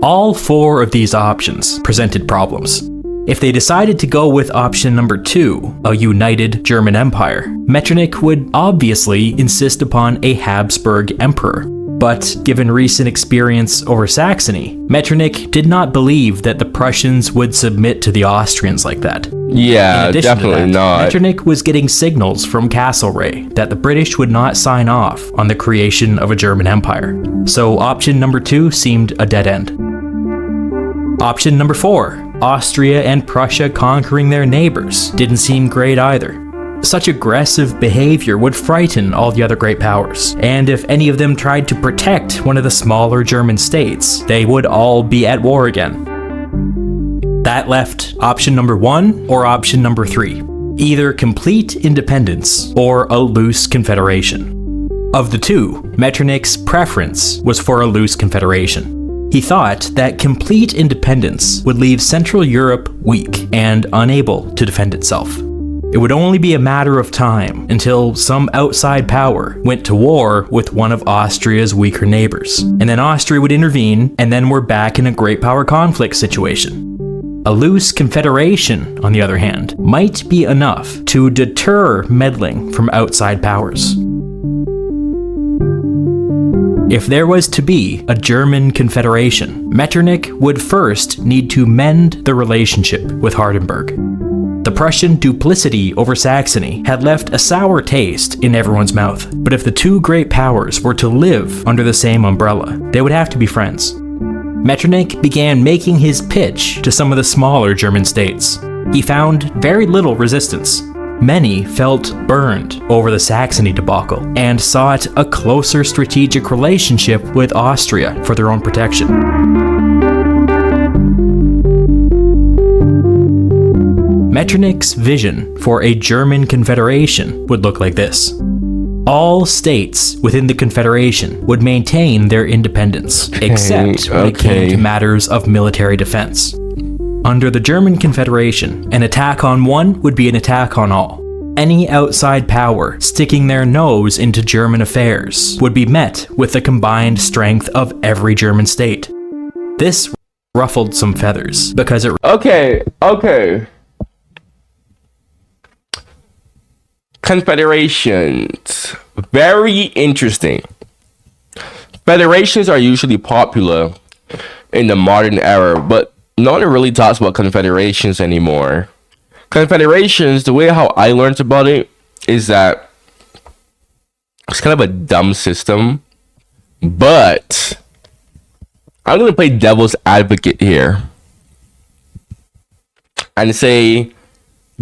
All 4 of these options presented problems. If they decided to go with option number 2, a united German empire, Metternich would obviously insist upon a Habsburg emperor. But given recent experience over Saxony, Metternich did not believe that the Prussians would submit to the Austrians like that. Yeah, In addition to definitely that, not. Metternich was getting signals from Castlereagh that the British would not sign off on the creation of a German empire. So option number 2 seemed a dead end. Option number 4, Austria and Prussia conquering their neighbors, didn't seem great either. Such aggressive behavior would frighten all the other great powers, and if any of them tried to protect one of the smaller German states, they would all be at war again. That left option number 1 or option number 3, either complete independence or a loose confederation. Of the two, Metternich's preference was for a loose confederation. He thought that complete independence would leave Central Europe weak and unable to defend itself. It would only be a matter of time until some outside power went to war with one of Austria's weaker neighbors, and then Austria would intervene, and then we're back in a great power conflict situation. A loose confederation, on the other hand, might be enough to deter meddling from outside powers. If there was to be a German Confederation, Metternich would first need to mend the relationship with Hardenberg. The Prussian duplicity over Saxony had left a sour taste in everyone's mouth, but if the two great powers were to live under the same umbrella, they would have to be friends. Metternich began making his pitch to some of the smaller German states. He found very little resistance. Many felt burned over the Saxony debacle and sought a closer strategic relationship with Austria for their own protection. Metternich's vision for a German Confederation would look like this. All states within the Confederation would maintain their independence, except when it came to matters of military defense. Under the German Confederation, an attack on one would be an attack on all. Any outside power sticking their nose into German affairs would be met with the combined strength of every German state. This ruffled some feathers, because it... Okay. Confederations. Very interesting. Federations are usually popular in the modern era, but no one really talks about confederations anymore. Confederations, the way how I learned about it is that it's kind of a dumb system, but I'm going to play devil's advocate here and say,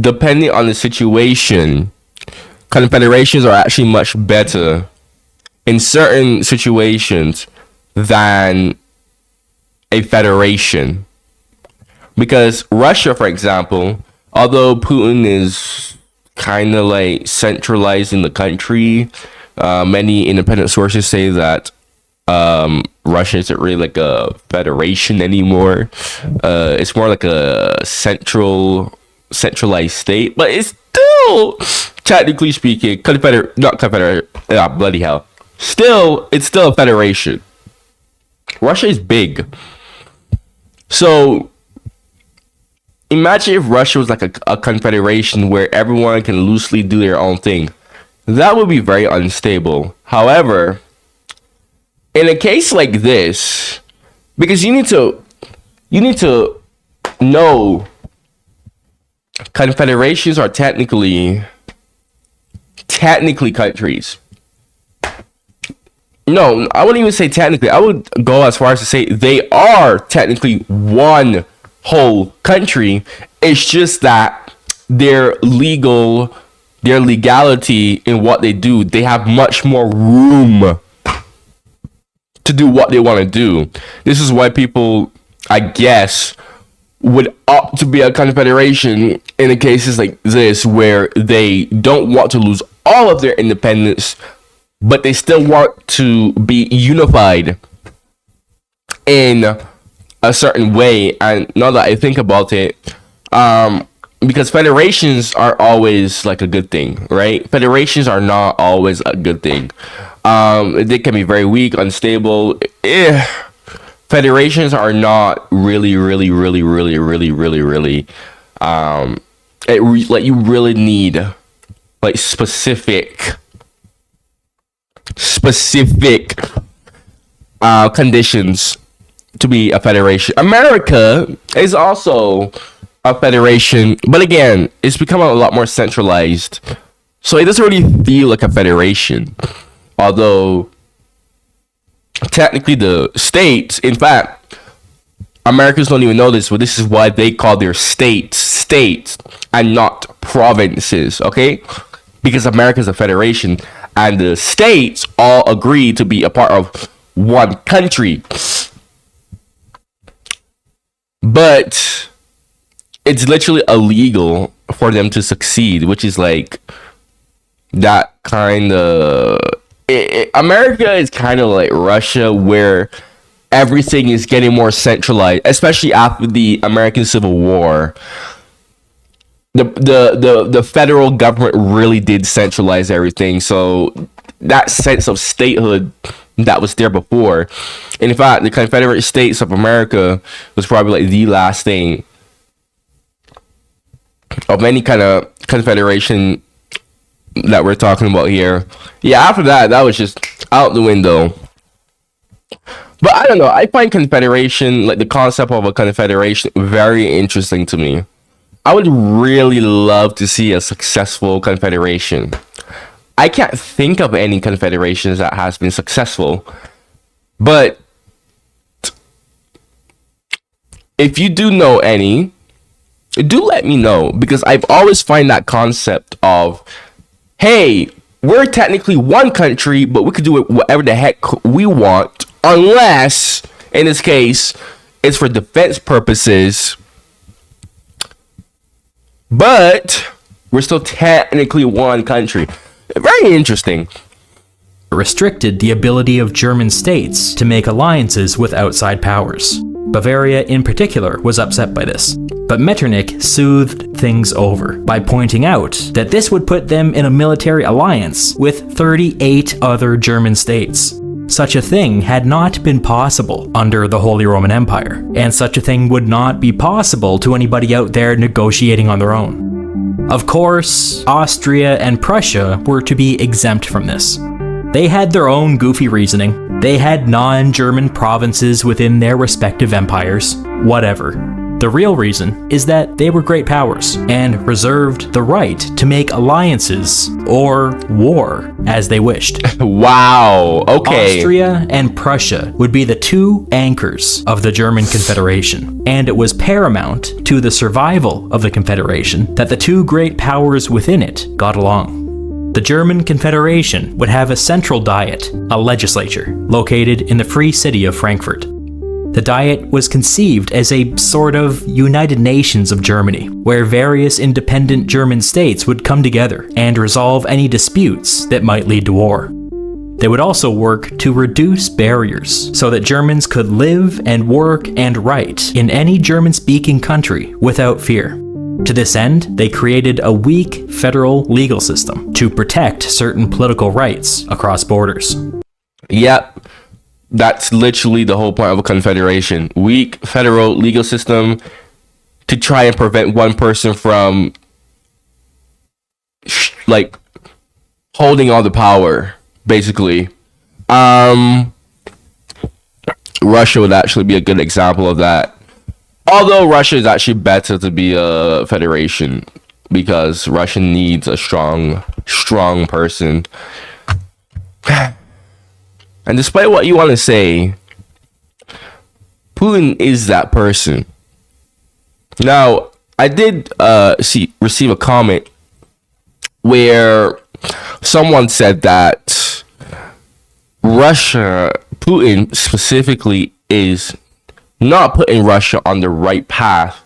depending on the situation, confederations are actually much better in certain situations than a federation. Because Russia, for example, although Putin is kind of like centralizing the country, many independent sources say that Russia isn't really like a federation anymore. It's more like a centralized state, but it's still, technically speaking, bloody hell. It's still a federation. Russia is big. So imagine if Russia was like a confederation where everyone can loosely do their own thing. That would be very unstable. However, in a case like this, because you need to know confederations are technically countries. No, I wouldn't even say technically. I would go as far as to say they are technically one whole country. It's just that their legality in what they do, they have much more room to do what they want to do. This is why people, I guess, would opt to be a confederation in the cases like this, where they don't want to lose all of their independence, but they still want to be unified in a certain way. And now that I think about it, because federations are always like a good thing, right? Federations are not always a good thing. They can be very weak, unstable. Federations are not really. Like you really need like specific conditions to be a federation. America is also a federation, but again, it's become a lot more centralized, so it doesn't really feel like a federation. Although technically the states, in fact, Americans don't even know this, but this is why they call their states and not provinces, okay? Because America is a federation and the states all agree to be a part of one country. But it's literally illegal for them to succeed, which is like that kind of... America is kind of like Russia, where everything is getting more centralized, especially after the American Civil War. The federal government really did centralize everything, so that sense of statehood that was there before. In fact, the Confederate States of America was probably like the last thing of any kind of confederation that we're talking about here. Yeah, after that, that was just out the window. But I don't know. I find confederation, like the concept of a confederation, very interesting to me. I would really love to see a successful confederation. I can't think of any confederations that has been successful. But if you do know any, do let me know, because I've always find that concept of, hey, we're technically one country, but we could do it whatever the heck we want, unless, in this case, it's for defense purposes. But we're still technically one country. Very interesting. Restricted the ability of German states to make alliances with outside powers. Bavaria in particular was upset by this, but Metternich soothed things over by pointing out that this would put them in a military alliance with 38 other German states. Such a thing had not been possible under the Holy Roman Empire, and such a thing would not be possible to anybody out there negotiating on their own. Of course, Austria and Prussia were to be exempt from this. They had their own goofy reasoning. They had non-German provinces within their respective empires. Whatever. The real reason is that they were great powers and reserved the right to make alliances or war as they wished. Wow, okay. Austria and Prussia would be the two anchors of the German Confederation, and it was paramount to the survival of the Confederation that the two great powers within it got along. The German Confederation would have a central diet, a legislature, located in the Free City of Frankfurt. The Diet was conceived as a sort of United Nations of Germany, where various independent German states would come together and resolve any disputes that might lead to war. They would also work to reduce barriers so that Germans could live and work and write in any German-speaking country without fear. To this end, they created a weak federal legal system to protect certain political rights across borders. Yep. That's literally the whole point of a confederation. Weak federal legal system to try and prevent one person from like holding all the power, basically. Russia would actually be a good example of that. Although Russia is actually better to be a federation, because Russia needs a strong person. And despite what you want to say, Putin is that person. Now, I did receive a comment where someone said that Putin specifically, is not putting Russia on the right path.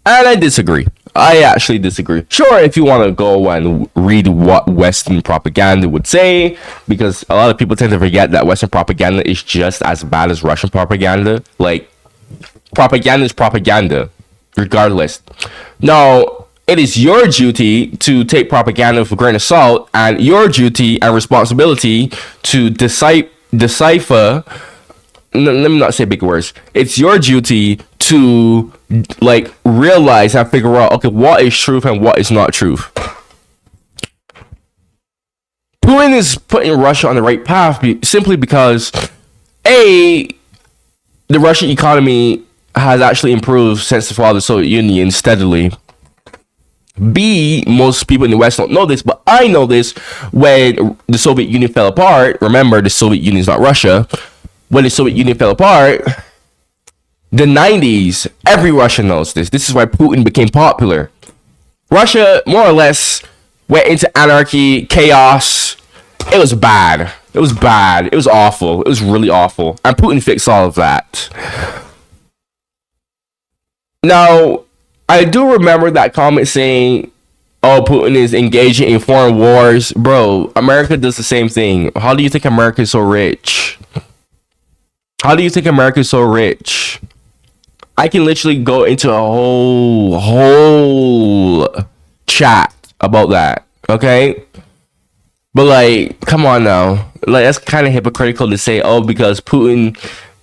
And I disagree. I actually disagree. Sure, if you want to go and read what Western propaganda would say, because a lot of people tend to forget that Western propaganda is just as bad as Russian propaganda. Like, propaganda is propaganda, regardless. Now, it is your duty to take propaganda with a grain of salt, and your duty and responsibility to decipher. Let me not say big words. It's your duty to like realize and figure out, okay, what is truth and what is not truth. Putin is putting Russia on the right path simply because A, the Russian economy has actually improved since the fall of the Soviet Union steadily. B, most people in the West don't know this, but I know this. When the Soviet Union fell apart, remember, the Soviet Union is not Russia. When the Soviet Union fell apart, the 90s, every Russian knows this. This is why Putin became popular. Russia, more or less, went into anarchy, chaos. It was bad. It was bad. It was awful. It was really awful. And Putin fixed all of that. Now, I do remember that comment saying, oh, Putin is engaging in foreign wars. Bro, America does the same thing. How do you think America is so rich? How do you think America is so rich? I can literally go into a whole chat about that, okay? But like, come on now. Like, that's kind of hypocritical to say, oh, because Putin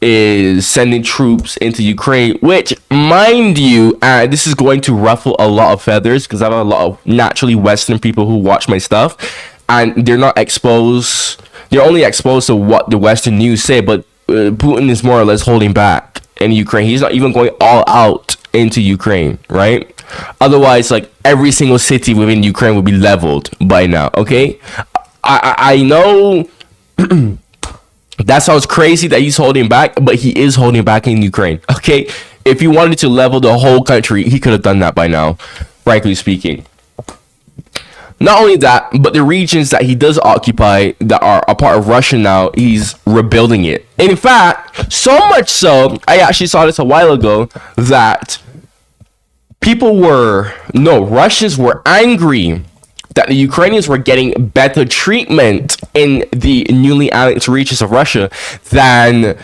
is sending troops into Ukraine, which, mind you, and this is going to ruffle a lot of feathers because I have a lot of naturally Western people who watch my stuff, and they're not exposed. They're only exposed to what the Western news say, but Putin is more or less holding back in Ukraine. He's not even going all out into Ukraine, right? Otherwise, like, every single city within Ukraine would be leveled by now, okay? I know that sounds crazy that he's holding back, but he is holding back in Ukraine, okay? If he wanted to level the whole country, he could have done that by now, frankly speaking. Not only that, but the regions that he does occupy that are a part of Russia now, he's rebuilding it. In fact, so much so, I actually saw this a while ago, that Russians were angry that the Ukrainians were getting better treatment in the newly annexed regions of Russia than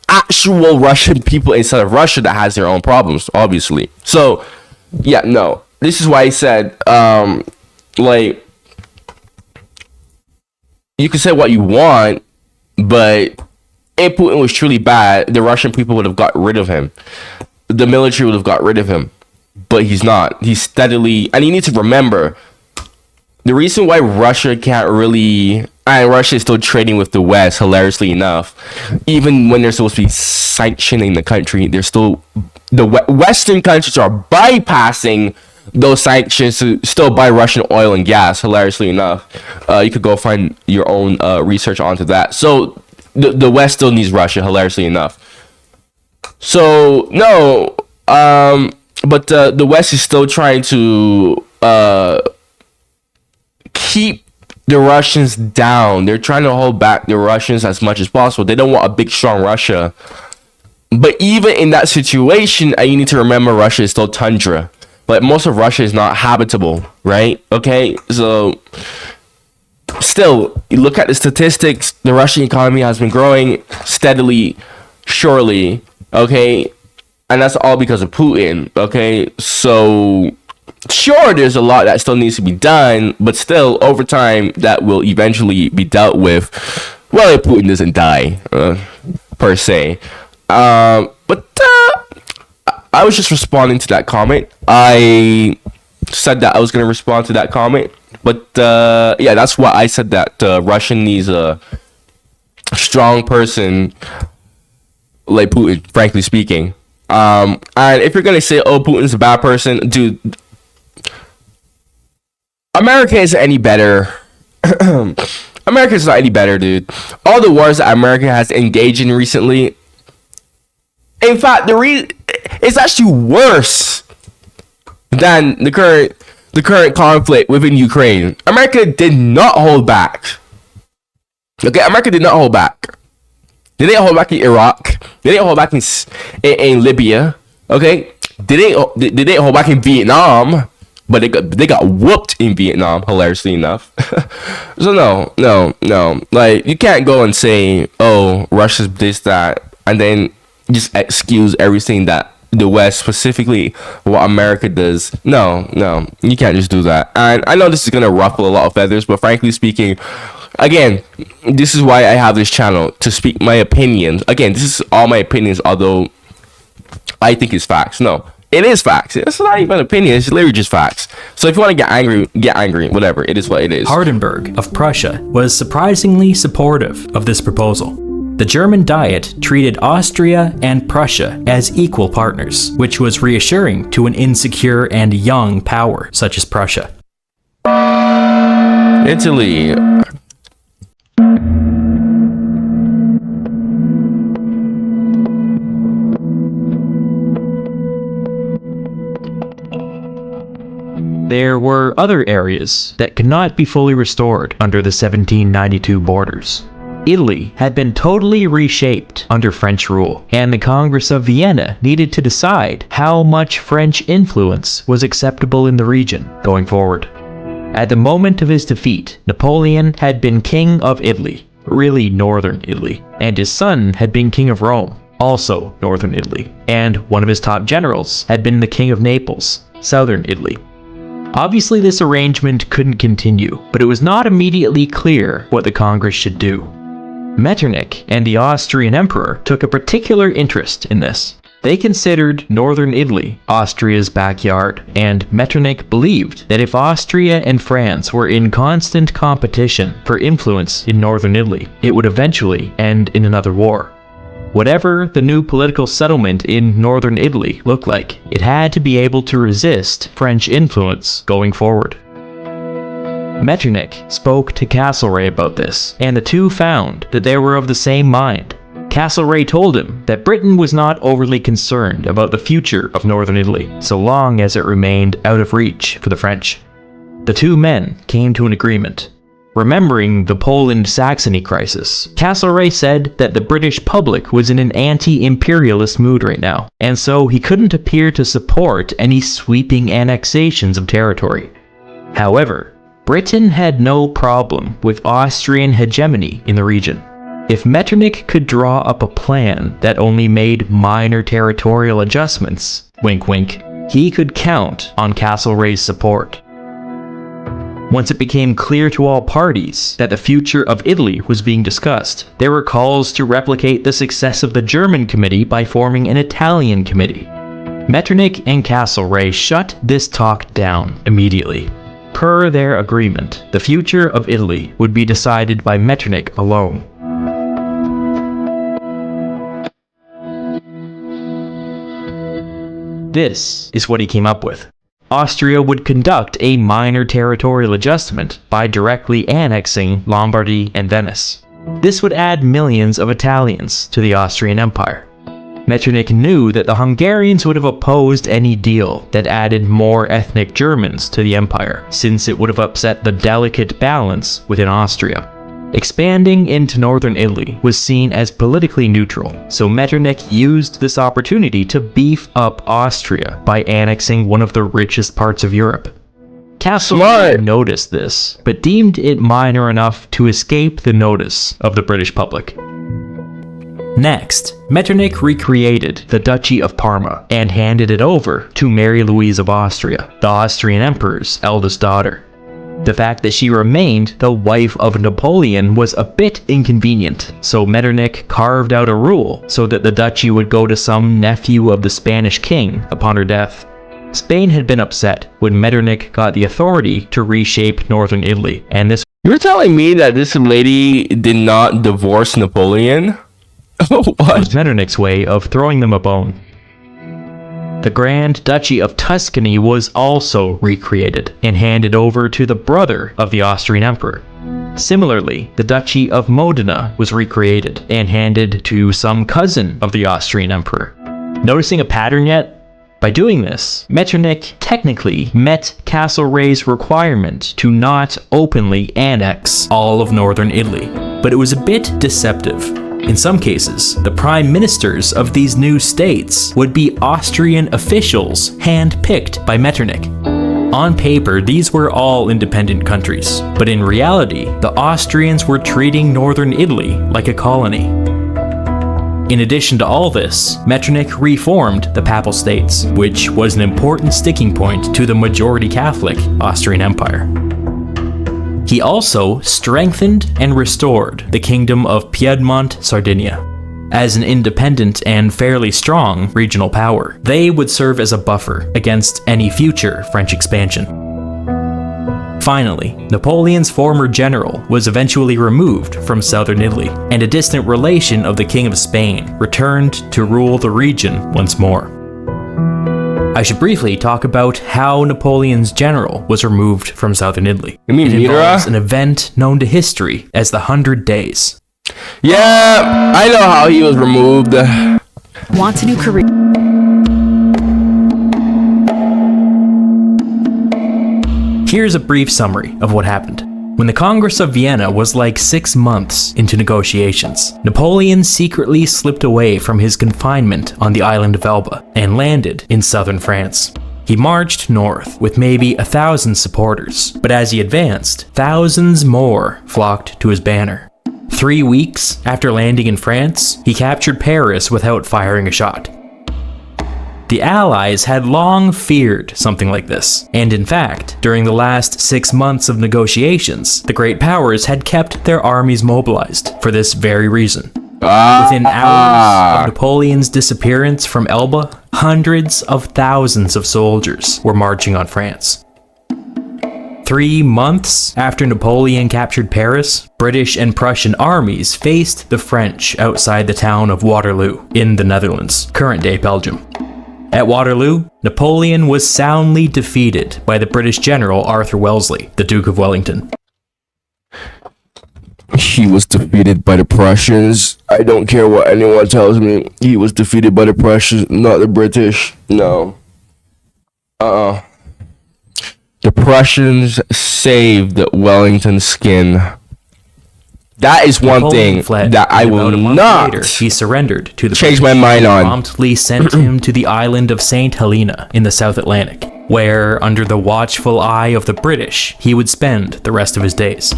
actual Russian people inside of Russia that has their own problems, obviously. So, yeah, no. This is why I said, like, you can say what you want, but if Putin was truly bad, the Russian people would have got rid of him. The military would have got rid of him. But he's not. He's steadily... And you need to remember, the reason why Russia can't really... And Russia is still trading with the West, hilariously enough. Even when they're supposed to be sanctioning the country, they're still... The Western countries are bypassing those sanctions to still buy Russian oil and gas, hilariously enough. You could go find your own research onto that. So the West still needs Russia, hilariously enough. So, no, but the West is still trying to keep the Russians down. They're trying to hold back the Russians as much as possible. They don't want a big, strong Russia. But even in that situation, you need to remember Russia is still tundra. But most of Russia is not habitable, right? Okay, so still, you look at the statistics, the Russian economy has been growing steadily, surely, okay? And that's all because of Putin, okay? So, sure, there's a lot that still needs to be done, but still, over time, that will eventually be dealt with. Well, if Putin doesn't die, per se. But I was just responding to that comment. I said that I was going to respond to that comment. But, yeah, that's why I said that Russia needs a strong person like Putin, frankly speaking. And if you're going to say, oh, Putin's a bad person, dude, America isn't any better. America's not any better, dude. All the wars that America has engaged in recently, in fact, it's actually worse than the current conflict within Ukraine. America did not hold back. Okay, America did not hold back. They didn't hold back in Iraq. They didn't hold back in Libya. Okay, they didn't hold back in Vietnam. But they got whooped in Vietnam, hilariously enough. So no. Like, you can't go and say, oh, Russia's this, that, and then just excuse everything that the West, specifically what America does. No, you can't just do that. And I know this is gonna ruffle a lot of feathers, but frankly speaking, again, this is why I have this channel, to speak my opinions. Again, this is all my opinions, although I think it's facts. No, it is facts. It's not even opinion. It's literally just facts. So if you want to get angry, whatever. It is what it is. Hardenberg of Prussia was surprisingly supportive of this proposal. The German Diet treated Austria and Prussia as equal partners, which was reassuring to an insecure and young power such as Prussia. Italy. There were other areas that could not be fully restored under the 1792 borders. Italy had been totally reshaped under French rule, and the Congress of Vienna needed to decide how much French influence was acceptable in the region going forward. At the moment of his defeat, Napoleon had been king of Italy, really northern Italy, and his son had been king of Rome, also northern Italy, and one of his top generals had been the king of Naples, southern Italy. Obviously, this arrangement couldn't continue, but it was not immediately clear what the Congress should do. Metternich and the Austrian Emperor took a particular interest in this. They considered northern Italy Austria's backyard, and Metternich believed that if Austria and France were in constant competition for influence in northern Italy, it would eventually end in another war. Whatever the new political settlement in northern Italy looked like, it had to be able to resist French influence going forward. Metternich spoke to Castlereagh about this, and the two found that they were of the same mind. Castlereagh told him that Britain was not overly concerned about the future of northern Italy, so long as it remained out of reach for the French. The two men came to an agreement. Remembering the Poland-Saxony crisis, Castlereagh said that the British public was in an anti-imperialist mood right now, and so he couldn't appear to support any sweeping annexations of territory. However, Britain had no problem with Austrian hegemony in the region. If Metternich could draw up a plan that only made minor territorial adjustments, wink wink, he could count on Castlereagh's support. Once it became clear to all parties that the future of Italy was being discussed, there were calls to replicate the success of the German committee by forming an Italian committee. Metternich and Castlereagh shut this talk down immediately. Per their agreement, the future of Italy would be decided by Metternich alone. This is what he came up with. Austria would conduct a minor territorial adjustment by directly annexing Lombardy and Venice. This would add millions of Italians to the Austrian Empire. Metternich knew that the Hungarians would have opposed any deal that added more ethnic Germans to the empire, since it would have upset the delicate balance within Austria. Expanding into northern Italy was seen as politically neutral, so Metternich used this opportunity to beef up Austria by annexing one of the richest parts of Europe. Castlereagh noticed this, but deemed it minor enough to escape the notice of the British public. Next, Metternich recreated the Duchy of Parma and handed it over to Mary Louise of Austria, the Austrian Emperor's eldest daughter. The fact that she remained the wife of Napoleon was a bit inconvenient, so Metternich carved out a rule so that the duchy would go to some nephew of the Spanish king upon her death. Spain had been upset when Metternich got the authority to reshape northern Italy, and this You're telling me that this lady did not divorce Napoleon? What? was Metternich's way of throwing them a bone. The Grand Duchy of Tuscany was also recreated and handed over to the brother of the Austrian Emperor. Similarly, the Duchy of Modena was recreated and handed to some cousin of the Austrian Emperor. Noticing a pattern yet? By doing this, Metternich technically met Castlereagh's requirement to not openly annex all of northern Italy, but it was a bit deceptive. In some cases, the prime ministers of these new states would be Austrian officials hand-picked by Metternich. On paper, these were all independent countries, but in reality, the Austrians were treating northern Italy like a colony. In addition to all this, Metternich reformed the Papal States, which was an important sticking point to the majority Catholic Austrian Empire. He also strengthened and restored the Kingdom of Piedmont-Sardinia. As an independent and fairly strong regional power, they would serve as a buffer against any future French expansion. Finally, Napoleon's former general was eventually removed from southern Italy, and a distant relation of the King of Spain returned to rule the region once more. I should briefly talk about how Napoleon's general was removed from southern Italy. You mean it involves Mira? an event known to history as the 100 Days. Yeah, I know how he was removed. Wants a new career. Here's a brief summary of what happened. When the Congress of Vienna was like 6 months into negotiations, Napoleon secretly slipped away from his confinement on the island of Elba and landed in southern France. He marched north with maybe 1,000 supporters, but as he advanced, thousands more flocked to his banner. 3 weeks after landing in France, he captured Paris without firing a shot. The Allies had long feared something like this, and in fact, during the last 6 months of negotiations, the great powers had kept their armies mobilized for this very reason. Within hours of Napoleon's disappearance from Elba, hundreds of thousands of soldiers were marching on France. 3 months after Napoleon captured Paris, British and Prussian armies faced the French outside the town of Waterloo in the Netherlands, current-day Belgium. At Waterloo, Napoleon was soundly defeated by the British general Arthur Wellesley, the Duke of Wellington. He was defeated by the Prussians. I don't care what anyone tells me. He was defeated by the Prussians, not the British. No. The Prussians saved Wellington's skin. That is one Napoleon thing fled, that I and will about a month not later, he surrendered to the change British, my mind who on. promptly sent him to the island of St. Helena in the South Atlantic, where, under the watchful eye of the British, he would spend the rest of his days.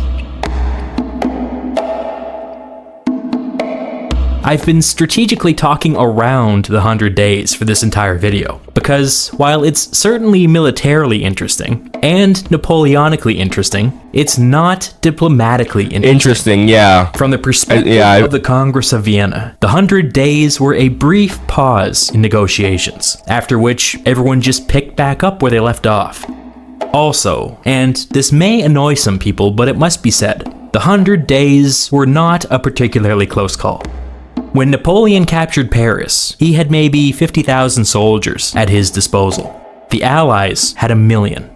I've been strategically talking around the 100 days for this entire video, because while it's certainly militarily interesting, and Napoleonically interesting, it's not diplomatically interesting. Yeah. From the perspective of the Congress of Vienna, the 100 days were a brief pause in negotiations, after which everyone just picked back up where they left off. Also, and this may annoy some people, but it must be said, the 100 days were not a particularly close call. When Napoleon captured Paris, he had maybe 50,000 soldiers at his disposal. The Allies had 1 million.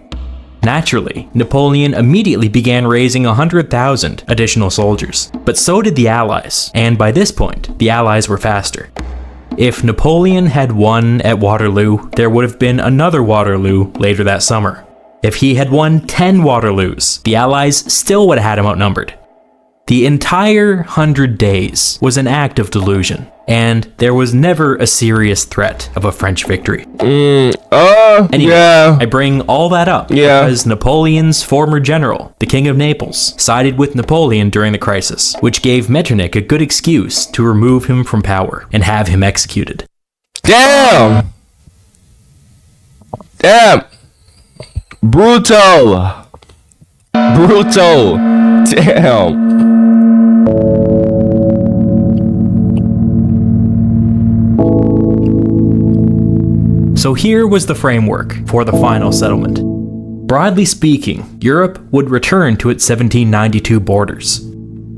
Naturally, Napoleon immediately began raising 100,000 additional soldiers, but so did the Allies, and by this point, the Allies were faster. If Napoleon had won at Waterloo, there would have been another Waterloo later that summer. If he had won 10 Waterloos, the Allies still would have had him outnumbered. The entire 100 days was an act of delusion, and there was never a serious threat of a French victory. Anyway, I bring all that up because Napoleon's former general, the King of Naples, sided with Napoleon during the crisis, which gave Metternich a good excuse to remove him from power and have him executed. Damn! Brutal! Damn! So here was the framework for the final settlement. Broadly speaking, Europe would return to its 1792 borders.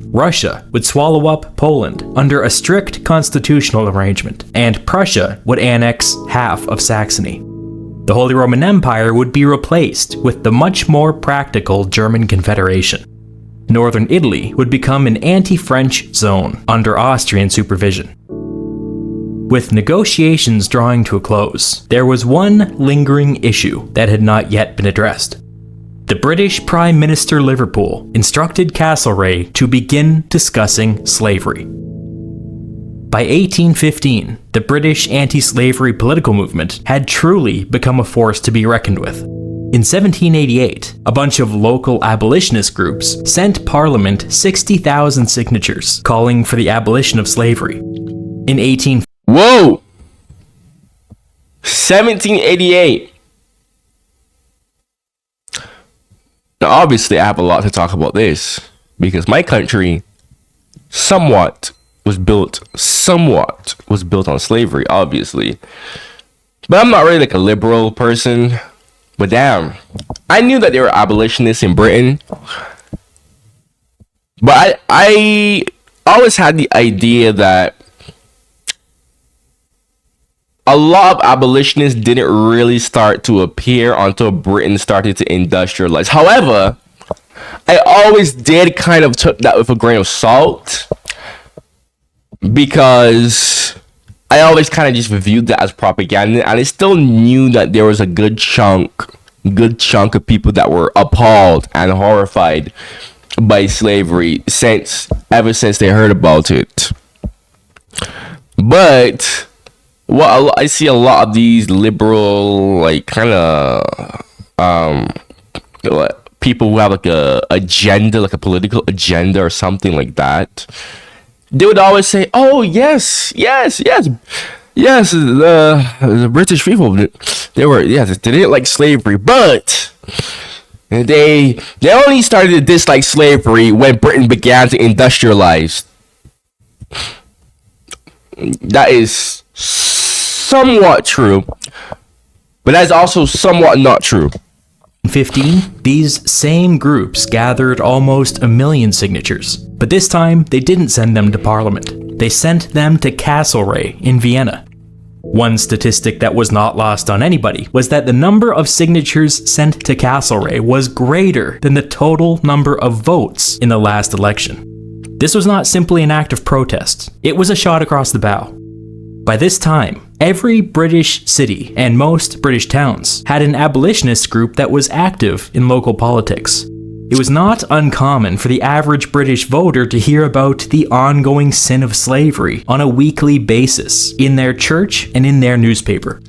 Russia would swallow up Poland under a strict constitutional arrangement, and Prussia would annex half of Saxony. The Holy Roman Empire would be replaced with the much more practical German Confederation. Northern Italy would become an anti-French zone under Austrian supervision. With negotiations drawing to a close, there was one lingering issue that had not yet been addressed. The British Prime Minister Liverpool instructed Castlereagh to begin discussing slavery. By 1815, the British anti-slavery political movement had truly become a force to be reckoned with. In 1788, a bunch of local abolitionist groups sent Parliament 60,000 signatures calling for the abolition of slavery. In 1788. Now, obviously, I have a lot to talk about this because my country somewhat was built on slavery, obviously. But I'm not really like a liberal person. But damn, I knew that there were abolitionists in Britain. But I always had the idea that a lot of abolitionists didn't really start to appear until Britain started to industrialize. However, I always did kind of took that with a grain of salt because I always kind of just viewed that as propaganda, and I still knew that there was a good chunk of people that were appalled and horrified by slavery ever since they heard about it. But I see a lot of these liberal, like, kind of people who have like a agenda, like a political agenda or something like that. They would always say, "Oh yes, Yes, the British people, they didn't like slavery, but they only started to dislike slavery when Britain began to industrialize. That is somewhat true, but that is also somewhat not true. In 15, these same groups gathered almost 1 million signatures, but this time they didn't send them to Parliament. They sent them to Castlereagh in Vienna. One statistic that was not lost on anybody was that the number of signatures sent to Castlereagh was greater than the total number of votes in the last election. This was not simply an act of protest, it was a shot across the bow. By this time, every British city and most British towns had an abolitionist group that was active in local politics. It was not uncommon for the average British voter to hear about the ongoing sin of slavery on a weekly basis in their church and in their newspaper.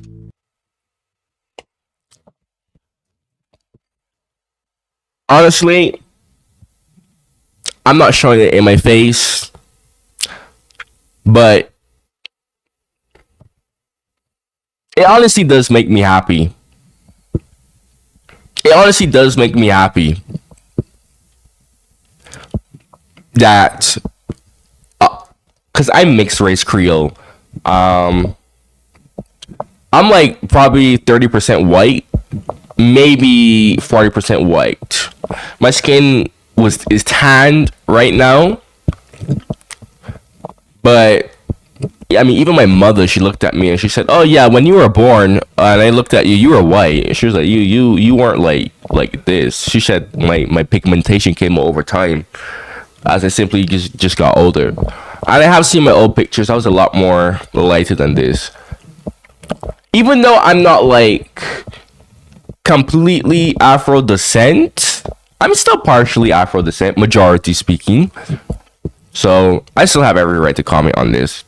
Honestly, I'm not showing it in my face, but it honestly does make me happy. It honestly does make me happy that, because I'm mixed race Creole. I'm like probably 30% white, maybe 40% white. My skin is tanned right now, but I mean, even my mother, she looked at me and she said, "Oh yeah, when you were born, and I looked at you, you were white." And she was like, "You weren't like this." She said, "My pigmentation came over time, as I simply just got older." And I have seen my old pictures. I was a lot more lighter than this. Even though I'm not like completely Afro descent, I'm still partially Afro descent, majority speaking. So I still have every right to comment on this.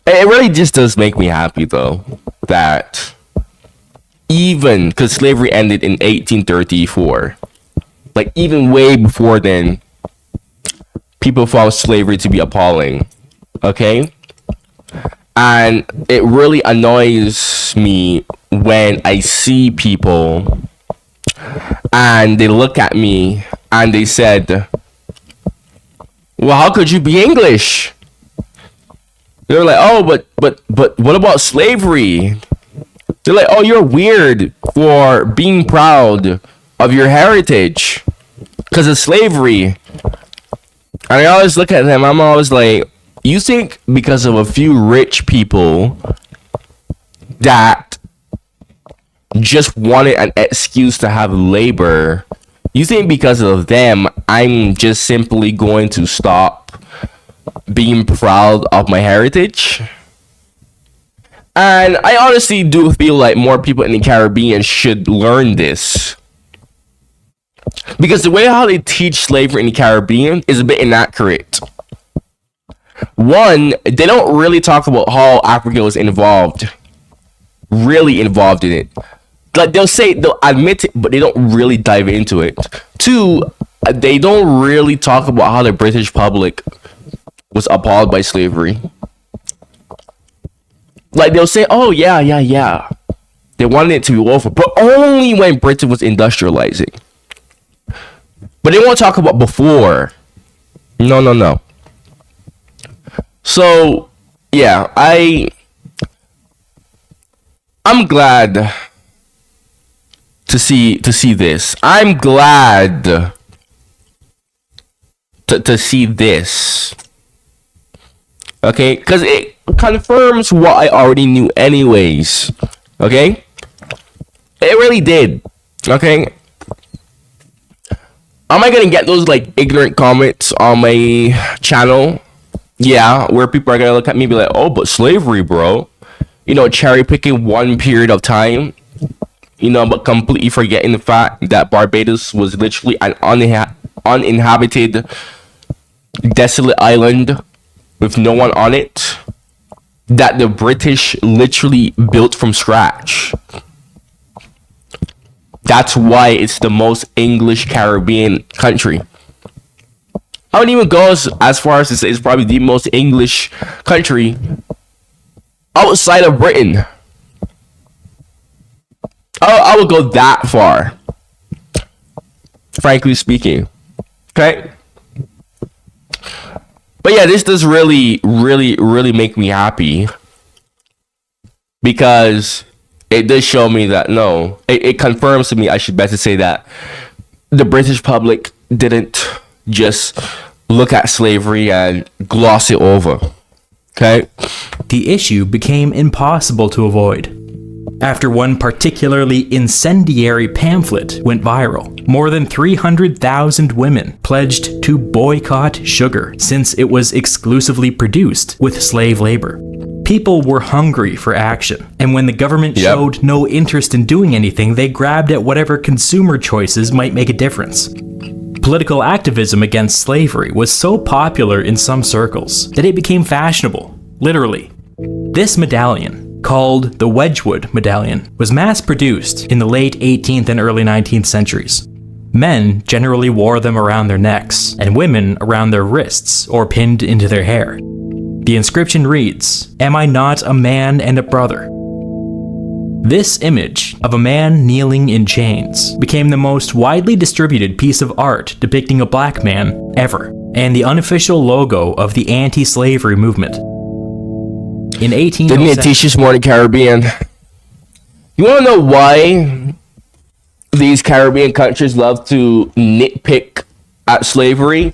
It really just does make me happy though that even because slavery ended in 1834, like even way before then, people found slavery to be appalling. Okay? And it really annoys me when I see people and they look at me and they said, "Well, how could you be English?" They're like, "Oh, but what about slavery?" They're like, "Oh, you're weird for being proud of your heritage because of slavery." And I always look at them, I'm always like, you think because of a few rich people that just wanted an excuse to have labor, you think because of them, I'm just simply going to stop being proud of my heritage? And I honestly do feel like more people in the Caribbean should learn this, because the way how they teach slavery in the Caribbean is a bit inaccurate. One, they don't really talk about how Africa was really involved in it. Like they'll admit it, but they don't really dive into it. Two, they don't really talk about how the British public was appalled by slavery. Like they'll say, "Oh yeah, they wanted it to be over," but only when Britain was industrializing. But they won't talk about before. No. So yeah, I'm glad to see this. I'm glad to see this. Okay, because it confirms what I already knew anyways. Okay, it really did. Okay, am I gonna get those like ignorant comments on my channel? Yeah, where people are gonna look at me and be like, "Oh, but slavery, bro," cherry picking one period of time, but completely forgetting the fact that Barbados was literally an uninhabited, desolate island with no one on it, that the British literally built from scratch. That's why it's the most English Caribbean country. I would even go as far as to say it's probably the most English country outside of Britain. I would go that far, frankly speaking. Okay? But yeah, this does really make me happy, because it does show me that, no, it confirms to me, I should better say, that the British public didn't just look at slavery and gloss it over. Okay? The issue became impossible to avoid. After one particularly incendiary pamphlet went viral, more than 300,000 women pledged to boycott sugar since it was exclusively produced with slave labor. People were hungry for action, and when the government showed no interest in doing anything, they grabbed at whatever consumer choices might make a difference. Political activism against slavery was so popular in some circles that it became fashionable, literally. This medallion, called the Wedgwood Medallion, was mass-produced in the late 18th and early 19th centuries. Men generally wore them around their necks, and women around their wrists or pinned into their hair. The inscription reads, "Am I not a man and a brother?" This image of a man kneeling in chains became the most widely distributed piece of art depicting a black man ever, and the unofficial logo of the anti-slavery movement. In 1807, didn't it teach us more in the Caribbean? You want to know why these Caribbean countries love to nitpick at slavery?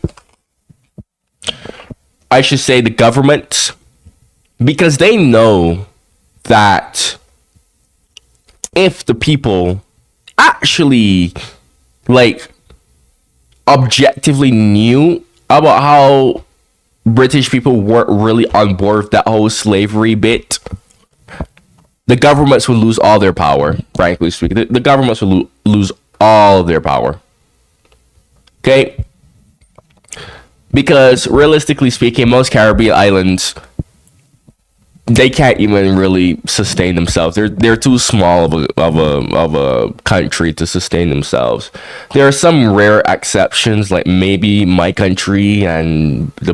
I should say the government, because they know that if the people actually, like, objectively knew about how British people weren't really on board with that whole slavery bit, the governments would lose all their power, frankly speaking. The governments would lose all their power. Okay? Because realistically speaking, most Caribbean islands, they can't even really sustain themselves. They're too small of a country to sustain themselves. There are some rare exceptions, like maybe my country and the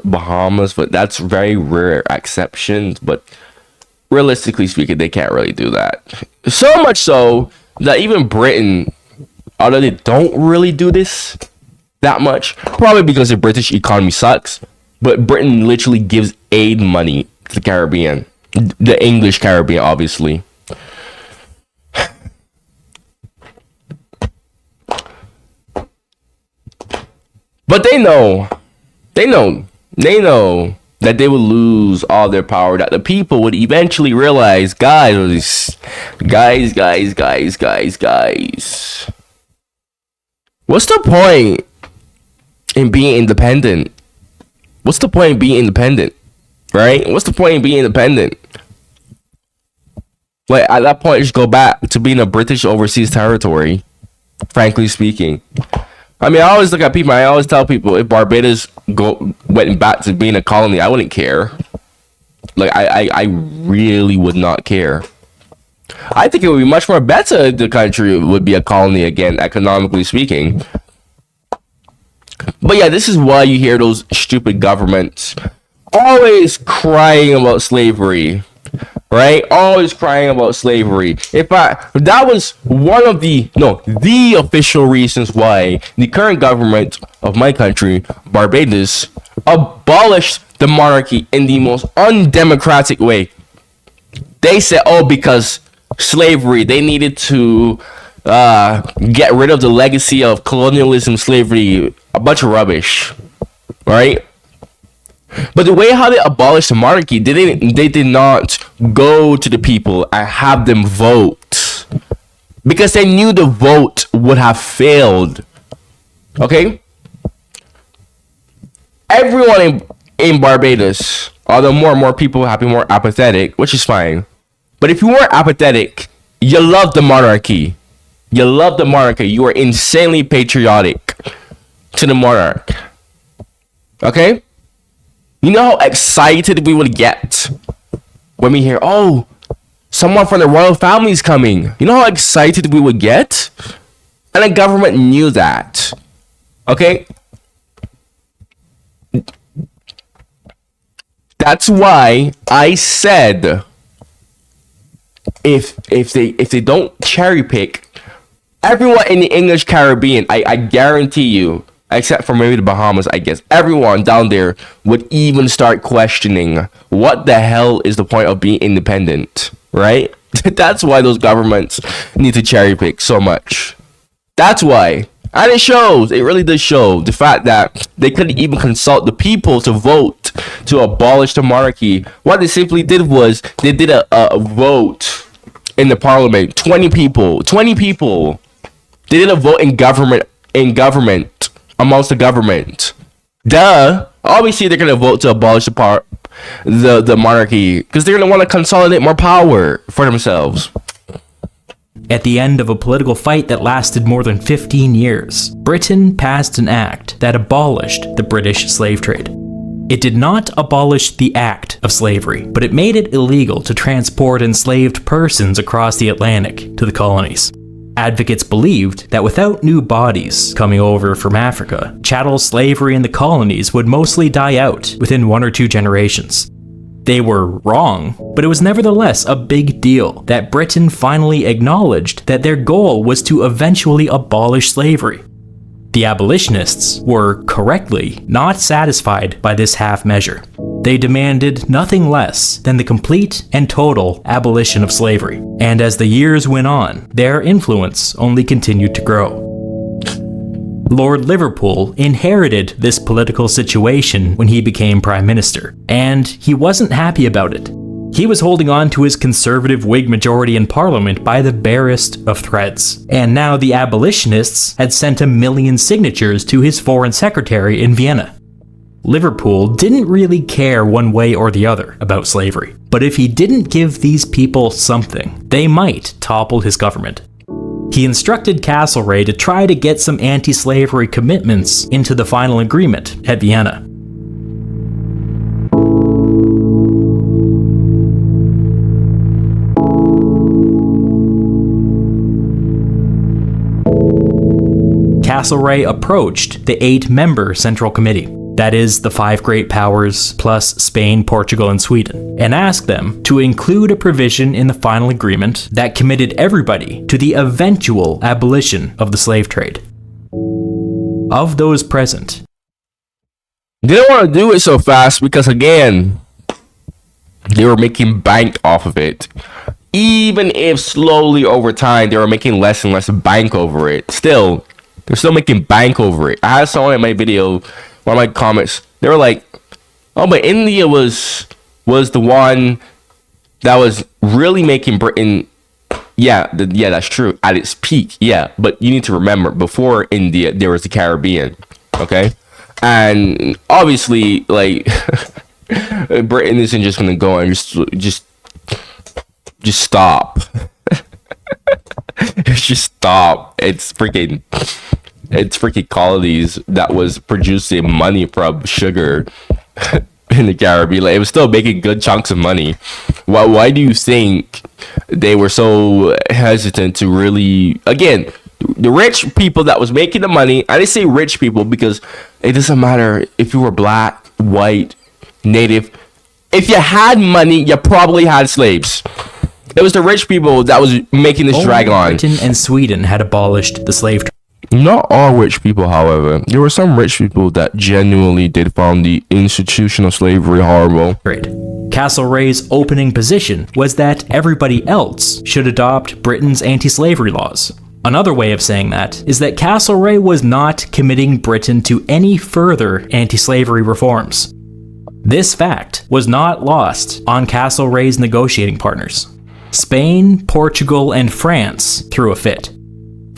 Bahamas, but that's very rare exceptions. But realistically speaking, they can't really do that. So much so that even Britain, although they don't really do this that much, probably because the British economy sucks, but Britain literally gives aid money to the Caribbean, the English Caribbean, obviously. But they know that they would lose all their power, that the people would eventually realize, guys, what's the point in being independent? What's the point in being independent? Right? What's the point in being independent? Like, at that point, just go back to being a British overseas territory, frankly speaking. I mean, I always look at people, I always tell people, if Barbados went back to being a colony, I wouldn't care. Like, I really would not care. I think it would be much more better if the country would be a colony again, economically speaking. But yeah, this is why you hear those stupid governments always crying about slavery, right? Always crying about slavery. In fact, that was one of the official reasons why the current government of my country, Barbados, abolished the monarchy in the most undemocratic way. They said, because slavery, they needed to get rid of the legacy of colonialism, slavery, a bunch of rubbish, right? But the way how they abolished the monarchy, they did not go to the people and have them vote, because they knew the vote would have failed. Okay? Everyone in Barbados, although more and more people have been more apathetic, which is fine. But if you weren't apathetic, you love the monarchy. You love the monarchy. You are insanely patriotic to the monarch. Okay? You know how excited we would get when we hear, someone from the royal family is coming. You know how excited we would get? And the government knew that. Okay? That's why I said if they don't cherry pick everyone in the English Caribbean, I guarantee you, except for maybe the Bahamas, I guess, everyone down there would even start questioning what the hell is the point of being independent, right? That's why those governments need to cherry pick so much. That's why. And it shows, it really does show the fact that they couldn't even consult the people to vote to abolish the monarchy. What they simply did was they did a vote in the parliament. 20 people. They did a vote in government amongst the government. Duh. Obviously they're gonna vote to abolish the monarchy because they're gonna want to consolidate more power for themselves. At the end of a political fight that lasted more than 15 years, Britain passed an act that abolished the British slave trade. It did not abolish the act of slavery, but it made it illegal to transport enslaved persons across the Atlantic to the colonies. Advocates believed that without new bodies coming over from Africa, chattel slavery in the colonies would mostly die out within 1 or 2 generations. They were wrong, but it was nevertheless a big deal that Britain finally acknowledged that their goal was to eventually abolish slavery. The abolitionists were correctly not satisfied by this half measure. They demanded nothing less than the complete and total abolition of slavery, and as the years went on, their influence only continued to grow. Lord Liverpool inherited this political situation when he became Prime Minister, and he wasn't happy about it. He was holding on to his conservative Whig majority in Parliament by the barest of threads, and now the abolitionists had sent 1 million signatures to his Foreign Secretary in Vienna. Liverpool didn't really care one way or the other about slavery, but if he didn't give these people something, they might topple his government. He instructed Castlereagh to try to get some anti-slavery commitments into the final agreement at Vienna. Castlereagh approached the 8-member Central Committee, that is, the 5 great powers plus Spain, Portugal, and Sweden, and asked them to include a provision in the final agreement that committed everybody to the eventual abolition of the slave trade. Of those present, they didn't want to do it so fast because, again, they were making bank off of it. Even if slowly over time they were making less and less bank over it, still, they're still making bank over it. I had someone in my video, one of my comments, they were like, oh, but India was the one that was really making Britain, yeah, that's true, at its peak, yeah, but you need to remember, before India, there was the Caribbean, okay? And obviously, like, Britain isn't just gonna go and just stop. Just stop. It's freaking colonies that was producing money from sugar in the Caribbean. Like, it was still making good chunks of money. Why do you think they were so hesitant to really, again, the rich people that was making the money? I didn't say rich people because it doesn't matter if you were black, white, native. If you had money, you probably had slaves. It was the rich people that was making this drag on. Britain and Sweden had abolished the slave trade. Not all rich people, however. There were some rich people that genuinely did find the institution of slavery horrible. Castlereagh's opening position was that everybody else should adopt Britain's anti-slavery laws. Another way of saying that is that Castlereagh was not committing Britain to any further anti-slavery reforms. This fact was not lost on Castlereagh's negotiating partners. Spain, Portugal, and France threw a fit.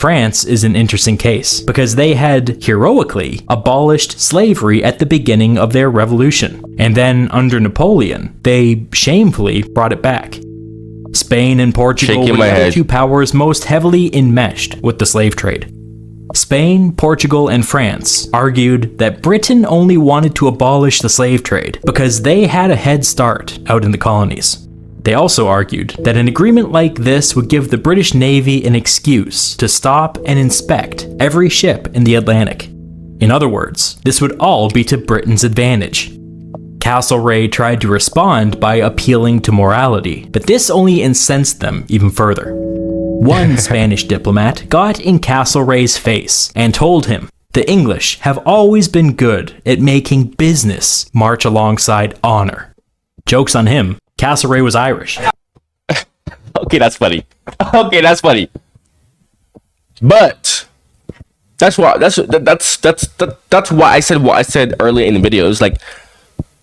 France is an interesting case because they had heroically abolished slavery at the beginning of their revolution, and then under Napoleon, they shamefully brought it back. Spain and Portugal were the 2 powers most heavily enmeshed with the slave trade. Spain, Portugal, and France argued that Britain only wanted to abolish the slave trade because they had a head start out in the colonies. They also argued that an agreement like this would give the British Navy an excuse to stop and inspect every ship in the Atlantic. In other words, this would all be to Britain's advantage. Castlereagh tried to respond by appealing to morality, but this only incensed them even further. One Spanish diplomat got in Castlereagh's face and told him, "The English have always been good at making business march alongside honor." Joke's on him, Castlereagh was Irish. Okay, that's funny. Okay, that's funny. But that's why I said what I said earlier in the video. It's like,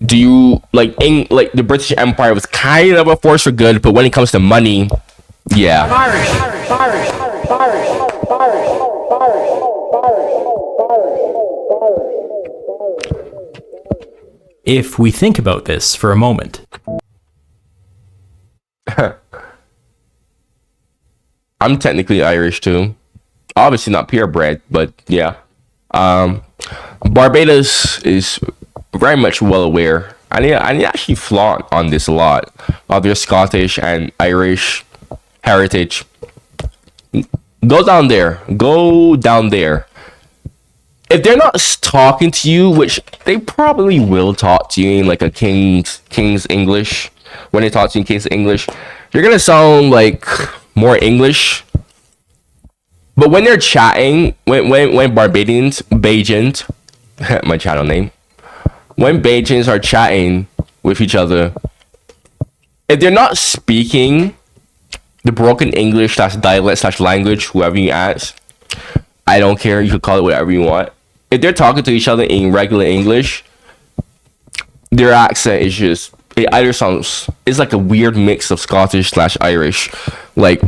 do you like the British Empire was kind of a force for good, but when it comes to money, yeah. If we think about this for a moment. I'm technically Irish too. Obviously not purebred, but yeah. Barbados is very much well aware. I need actually flaunt on this a lot of their Scottish and Irish heritage. Go down there. If they're not talking to you, which they probably will talk to you in like a king's English, when they talk to you in King's English, you're gonna sound like more English. But when they're chatting, when Barbadians, Bajans, my channel name, when Bajans are chatting with each other, if they're not speaking the broken English / dialect / language, whoever you ask, I don't care, you can call it whatever you want. If they're talking to each other in regular English, their accent is just, it either sounds, it's like a weird mix of Scottish / Irish, like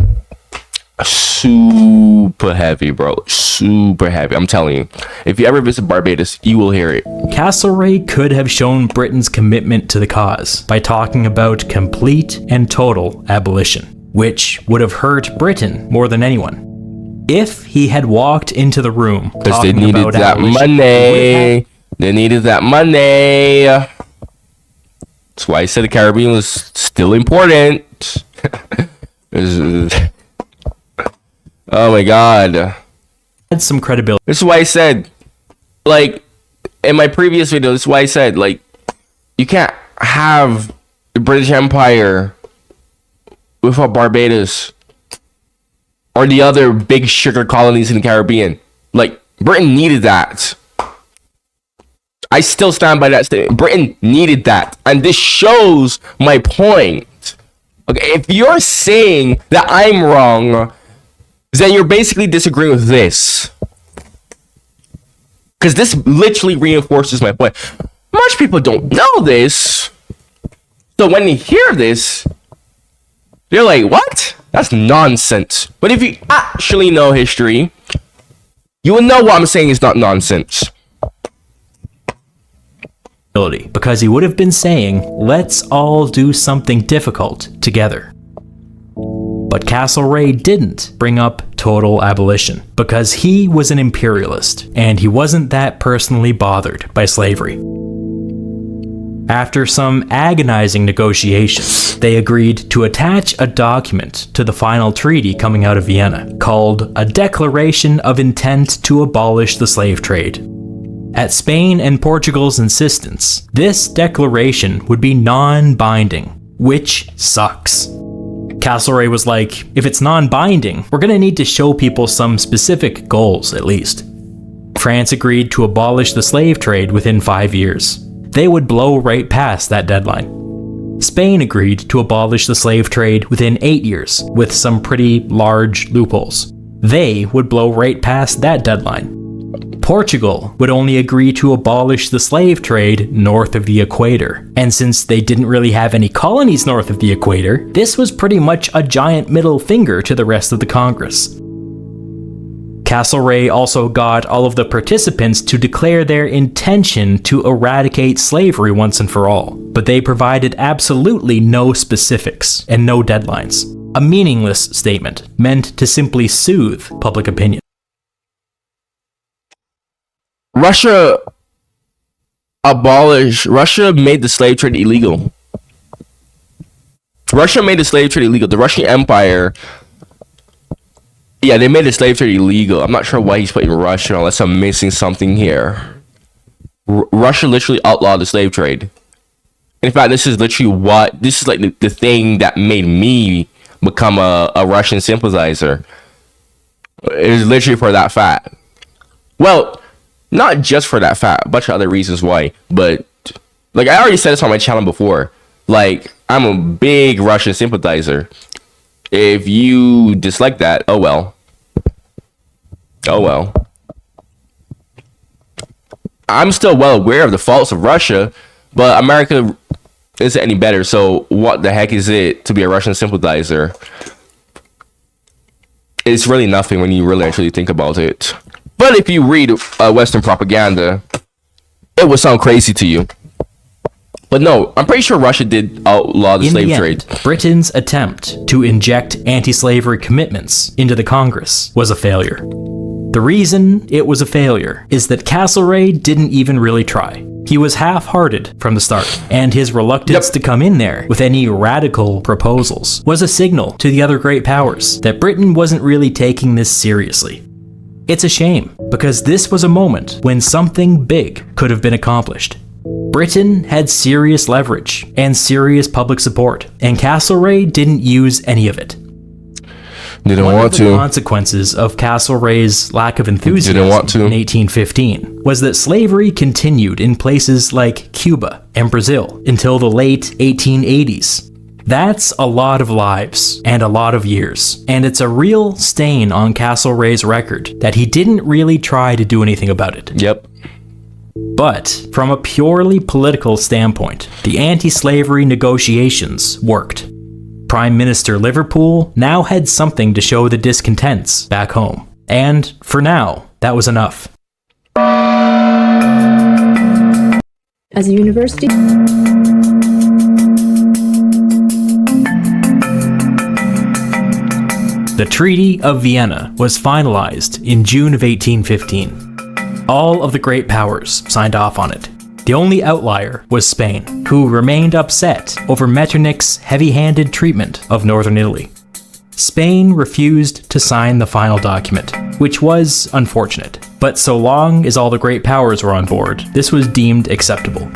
super heavy, bro, super heavy. I'm telling you, if you ever visit Barbados, you will hear it. Castlereagh could have shown Britain's commitment to the cause by talking about complete and total abolition, which would have hurt Britain more than anyone. If he had walked into the room because they needed that money. They needed that money. That's why I said the Caribbean was still important. Oh my god. Had some credibility. This is why I said, like, in my previous video, this is why I said, like, you can't have the British Empire without Barbados or the other big sugar colonies in the Caribbean. Like, Britain needed that. I still stand by that statement. Britain needed that. And this shows my point. Okay, if you're saying that I'm wrong, then you're basically disagreeing with this. Because this literally reinforces my point. Much people don't know this. So when they hear this, they're like, what? That's nonsense. But if you actually know history, you will know what I'm saying is not nonsense. Because he would have been saying, let's all do something difficult together. But Castlereagh didn't bring up total abolition because he was an imperialist and he wasn't that personally bothered by slavery. After some agonizing negotiations, they agreed to attach a document to the final treaty coming out of Vienna called a Declaration of Intent to Abolish the Slave Trade. At Spain and Portugal's insistence, this declaration would be non-binding, which sucks. Castlereagh was like, if it's non-binding, we're gonna need to show people some specific goals at least. France agreed to abolish the slave trade within 5 years. They would blow right past that deadline. Spain agreed to abolish the slave trade within 8 years, with some pretty large loopholes. They would blow right past that deadline. Portugal would only agree to abolish the slave trade north of the equator, and since they didn't really have any colonies north of the equator, this was pretty much a giant middle finger to the rest of the Congress. Castlereagh also got all of the participants to declare their intention to eradicate slavery once and for all, but they provided absolutely no specifics and no deadlines. A meaningless statement meant to simply soothe public opinion. Russia made the slave trade illegal. The Russian Empire, yeah, they made the slave trade illegal. I'm not sure why he's putting Russia unless I'm missing something here. Russia literally outlawed the slave trade. In fact, this is like the thing that made me become a Russian sympathizer. It was literally for that fact. Well, not just for that fact, a bunch of other reasons why. But like I already said this on my channel before, like I'm a big Russian sympathizer. If you dislike that, oh well. Oh well. I'm still well aware of the faults of Russia, but America isn't any better. So what the heck is it to be a Russian sympathizer? It's really nothing when you really actually think about it. But if you read Western propaganda, it would sound crazy to you. But no, I'm pretty sure Russia did outlaw the slave trade. Britain's attempt to inject anti-slavery commitments into the Congress was a failure. The reason it was a failure is that Castlereagh didn't even really try. He was half-hearted from the start, and his reluctance to come in there with any radical proposals was a signal to the other great powers that Britain wasn't really taking this seriously. It's a shame, because this was a moment when something big could have been accomplished. Britain had serious leverage and serious public support, and Castlereagh didn't use any of it. Didn't One want of the to. consequences of Castlereagh's lack of enthusiasm Didn't want to. in 1815 was that slavery continued in places like Cuba and Brazil until the late 1880s. That's a lot of lives and a lot of years, and it's a real stain on Castlereagh's record that he didn't really try to do anything about it. Yep. But from a purely political standpoint, the anti-slavery negotiations worked. Prime Minister Liverpool now had something to show the discontents back home. And for now, that was enough. As a university, The Treaty of Vienna was finalized in June of 1815. All of the great powers signed off on it. The only outlier was Spain, who remained upset over Metternich's heavy-handed treatment of northern Italy. Spain refused to sign the final document, which was unfortunate, but so long as all the great powers were on board, this was deemed acceptable.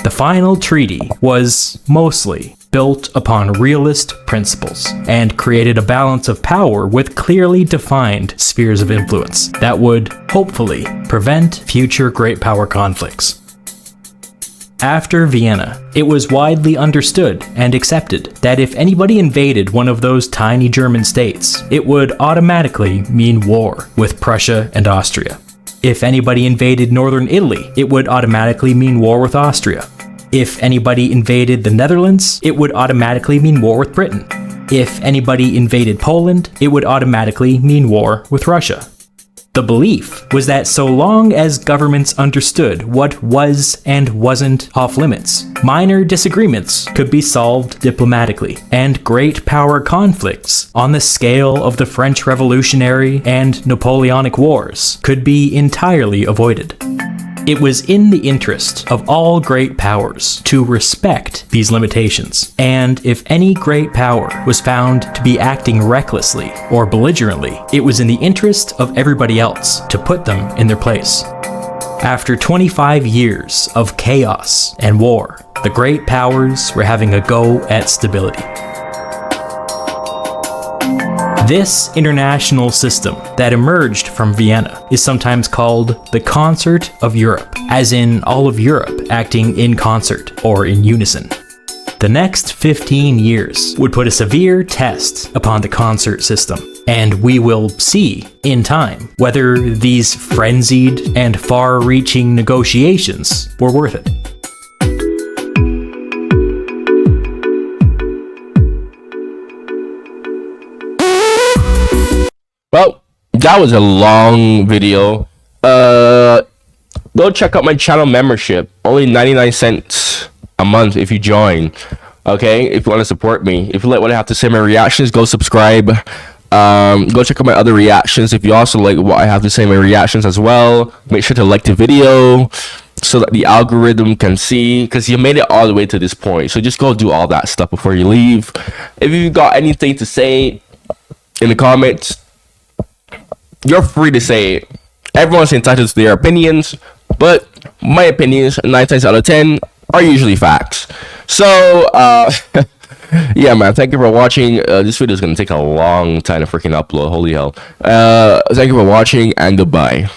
The final treaty was mostly built upon realist principles and created a balance of power with clearly defined spheres of influence that would, hopefully, prevent future great power conflicts. After Vienna, it was widely understood and accepted that if anybody invaded one of those tiny German states, it would automatically mean war with Prussia and Austria. If anybody invaded northern Italy, it would automatically mean war with Austria. If anybody invaded the Netherlands, it would automatically mean war with Britain. If anybody invaded Poland, it would automatically mean war with Russia. The belief was that so long as governments understood what was and wasn't off limits, minor disagreements could be solved diplomatically, and great power conflicts on the scale of the French Revolutionary and Napoleonic Wars could be entirely avoided. It was in the interest of all great powers to respect these limitations, and if any great power was found to be acting recklessly or belligerently, it was in the interest of everybody else to put them in their place. After 25 years of chaos and war, the great powers were having a go at stability. This international system that emerged from Vienna is sometimes called the Concert of Europe, as in all of Europe acting in concert or in unison. The next 15 years would put a severe test upon the concert system, and we will see, in time, whether these frenzied and far-reaching negotiations were worth it. Well, that was a long video. Go check out my channel membership. Only 99 cents a month if you join. Okay, if you want to support me. If you like what I have to say, my reactions, go subscribe. Go check out my other reactions. If you also like what I have to say, my reactions as well. Make sure to like the video so that the algorithm can see, because you made it all the way to this point. So just go do all that stuff before you leave. If you've got anything to say in the comments, you're free to say it. Everyone's entitled to their opinions, but my opinions, 9 times out of 10, are usually facts. So, yeah, man, thank you for watching. This video is going to take a long time to freaking upload. Holy hell. Thank you for watching, and goodbye.